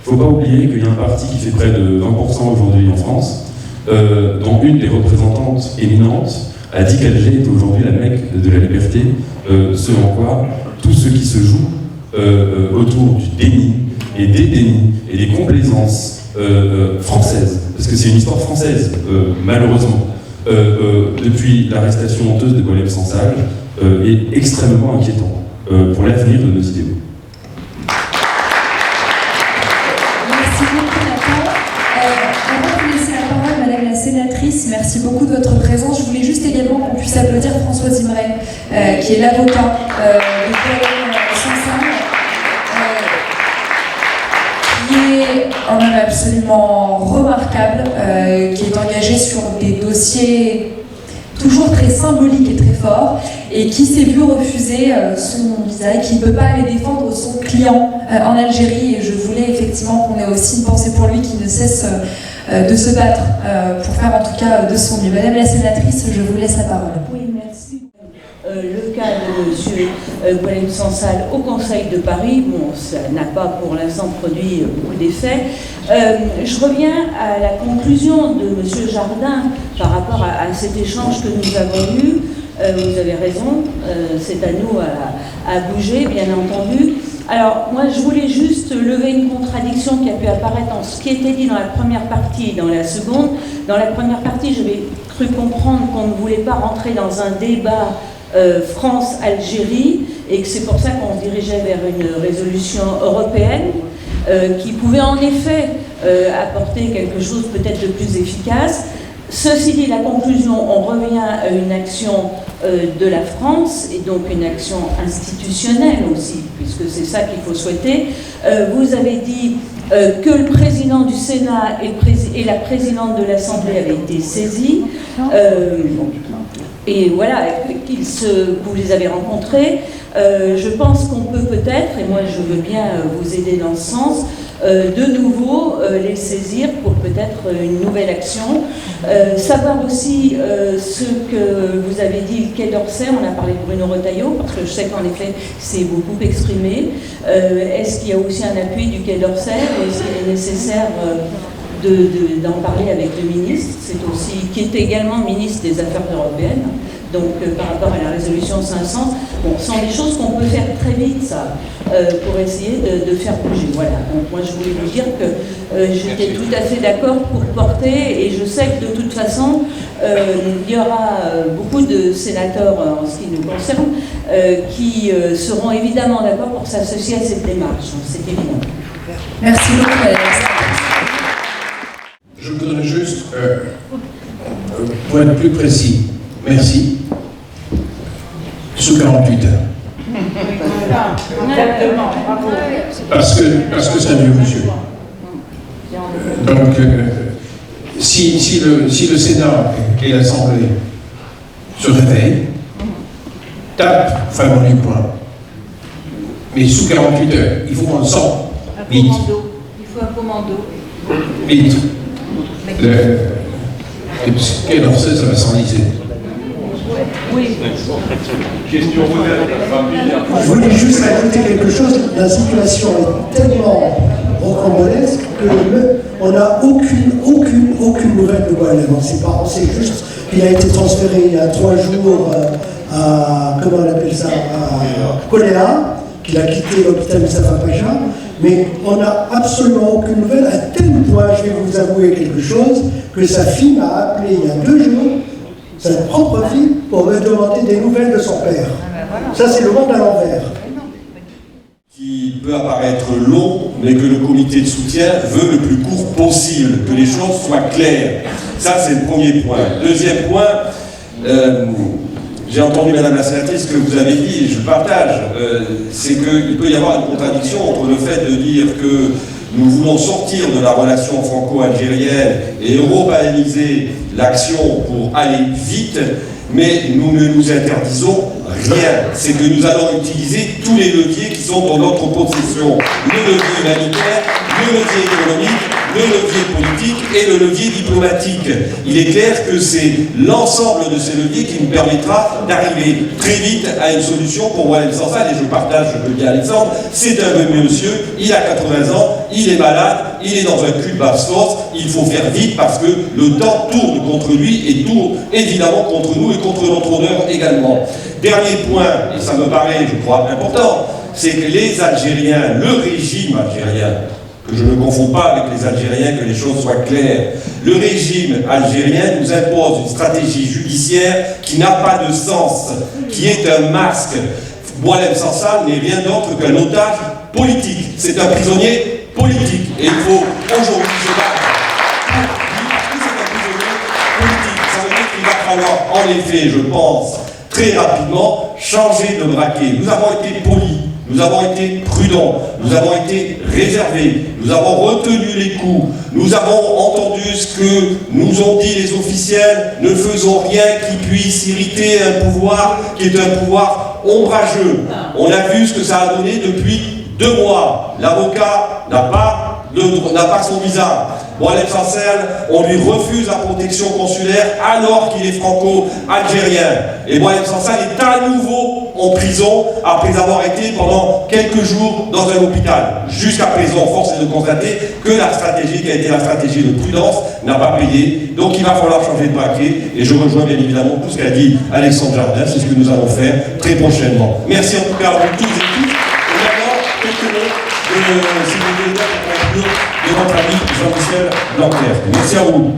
Il ne faut pas oublier qu'il y a un parti qui fait près de 20% aujourd'hui en France, dont une des représentantes éminentes a dit qu'Alger est aujourd'hui la Mecque de la liberté, selon quoi tout ce qui se joue autour du déni et des dénis et des complaisances françaises, parce que c'est une histoire française, malheureusement, depuis l'arrestation honteuse de Boualem Sansal, est extrêmement inquiétant pour l'avenir de nos idéaux. Sénatrice, merci beaucoup de votre présence. Je voulais juste également qu'on puisse applaudir François Zimret, qui est l'avocat de Boualem Sansal, qui est un homme absolument remarquable, qui est engagé sur des dossiers toujours très symboliques et très forts, et qui s'est vu refuser son visa, et qui ne peut pas aller défendre son client en Algérie. Et je voulais effectivement qu'on ait aussi une pensée pour lui, qui ne cesse de se battre pour faire en tout cas de son mieux. Madame la sénatrice, je vous laisse la parole. Oui, merci. Le cas de M. Boualem Sansal au Conseil de Paris, bon, ça n'a pas pour l'instant produit beaucoup d'effets. Je reviens à la conclusion de M. Jardin par rapport à cet échange que nous avons eu. Vous avez raison, c'est à nous à bouger, bien entendu. Alors, moi, je voulais juste lever une contradiction qui a pu apparaître en ce qui était dit dans la première partie et dans la seconde. Dans la première partie, j'avais cru comprendre qu'on ne voulait pas rentrer dans un débat France-Algérie et que c'est pour ça qu'on se dirigeait vers une résolution européenne qui pouvait en effet apporter quelque chose peut-être de plus efficace. Ceci dit, la conclusion, on revient à une action de la France et donc une action institutionnelle aussi, puisque c'est ça qu'il faut souhaiter. Vous avez dit que le président du Sénat et la présidente de l'Assemblée avaient été saisis. Et voilà, vous les avez rencontrés. Je pense qu'on peut peut-être, et moi je veux bien vous aider dans ce sens, de nouveau les saisir pour peut-être une nouvelle action. Savoir aussi ce que vous avez dit, le Quai d'Orsay, on a parlé de Bruno Retailleau, parce que je sais qu'en effet c'est beaucoup exprimé. Est-ce qu'il y a aussi un appui du Quai d'Orsay, ou est-ce qu'il est nécessaire d'en parler avec le ministre, qui est également ministre des Affaires européennes, donc par rapport à la résolution 500, bon, ce sont des choses qu'on peut faire très vite, ça, pour essayer de faire bouger. Voilà, donc moi je voulais vous dire que j'étais tout à fait d'accord pour porter, et je sais que de toute façon, il y aura beaucoup de sénateurs en ce qui nous concerne, qui seront évidemment d'accord pour s'associer à cette démarche, c'est évident. Merci beaucoup. Je voudrais juste, pour être plus précis, merci, sous 48 heures. Exactement, bravo. Parce que c'est un vieux monsieur. Donc, si le Sénat et l'Assemblée se réveillent, tape vraiment du poing. Mais sous 48 heures, il faut qu'on le sente. Vite. Il faut un commando. Vite. Quai d'Orsay, ça va s'enliser. Oui. Question Je voulais juste ajouter quelque chose. La situation est tellement rocambolesque qu'on n'a aucune nouvelle de Boilem. On sait juste qu'il a été transféré il y a 3 jours à, comment on appelle ça, à Coléa, qu'il a quitté l'hôpital Moustapha Pacha. Mais on n'a absolument aucune nouvelle, à tel point, je vais vous avouer quelque chose, que sa fille m'a appelé il y a 2 jours, sa propre fille, pour me demander des nouvelles de son père. Ça, c'est le monde à l'envers. Qui peut apparaître long, mais que le comité de soutien veut le plus court possible, que les choses soient claires. Ça, c'est le premier point. Deuxième point, j'ai entendu, Madame la sénatrice, ce que vous avez dit, et je partage, c'est qu'il peut y avoir une contradiction entre le fait de dire que nous voulons sortir de la relation franco-algérienne et européaniser l'action pour aller vite, mais nous ne nous interdisons rien. C'est que nous allons utiliser tous les leviers qui sont dans notre possession. Le levier humanitaire, le levier économique, le levier politique et le levier diplomatique. Il est clair que c'est l'ensemble de ces leviers qui nous permettra d'arriver très vite à une solution pour Boualem Sansal, et je partage ce que dit Alexandre, c'est un vieux monsieur, il a 80 ans, il est malade, il est dans un cul de basse force, il faut faire vite parce que le temps tourne contre lui et tourne évidemment contre nous et contre notre honneur également. Dernier point, et ça me paraît, je crois, important, c'est que les Algériens, le régime algérien, que je ne confonds pas avec les Algériens, que les choses soient claires. Le régime algérien nous impose une stratégie judiciaire qui n'a pas de sens, qui est un masque. Boualem Sansal n'est rien d'autre qu'un otage politique. C'est un prisonnier politique. Et il faut aujourd'hui se battre. C'est un prisonnier politique. Ça veut dire qu'il va falloir, en effet, je pense, très rapidement, changer de braquet. Nous avons été polis. Nous avons été prudents, nous avons été réservés, nous avons retenu les coups, nous avons entendu ce que nous ont dit les officiels, ne faisons rien qui puisse irriter un pouvoir qui est un pouvoir ombrageux. On a vu ce que ça a donné depuis 2 mois. L'avocat n'a pas son visa. Boualem Sansal, on lui refuse la protection consulaire alors qu'il est franco-algérien. Et Boualem Sansal est à nouveau en prison après avoir été pendant quelques jours dans un hôpital. Jusqu'à présent, force est de constater que la stratégie qui a été la stratégie de prudence n'a pas payé. Donc il va falloir changer de braquet. Et je rejoins bien évidemment tout ce qu'a dit Alexandre Jardin. C'est ce que nous allons faire très prochainement. Merci en tout cas à vous tous et tous. Et maintenant, quelques mots de notre ami Jean-Michel Blanquer. Merci à vous.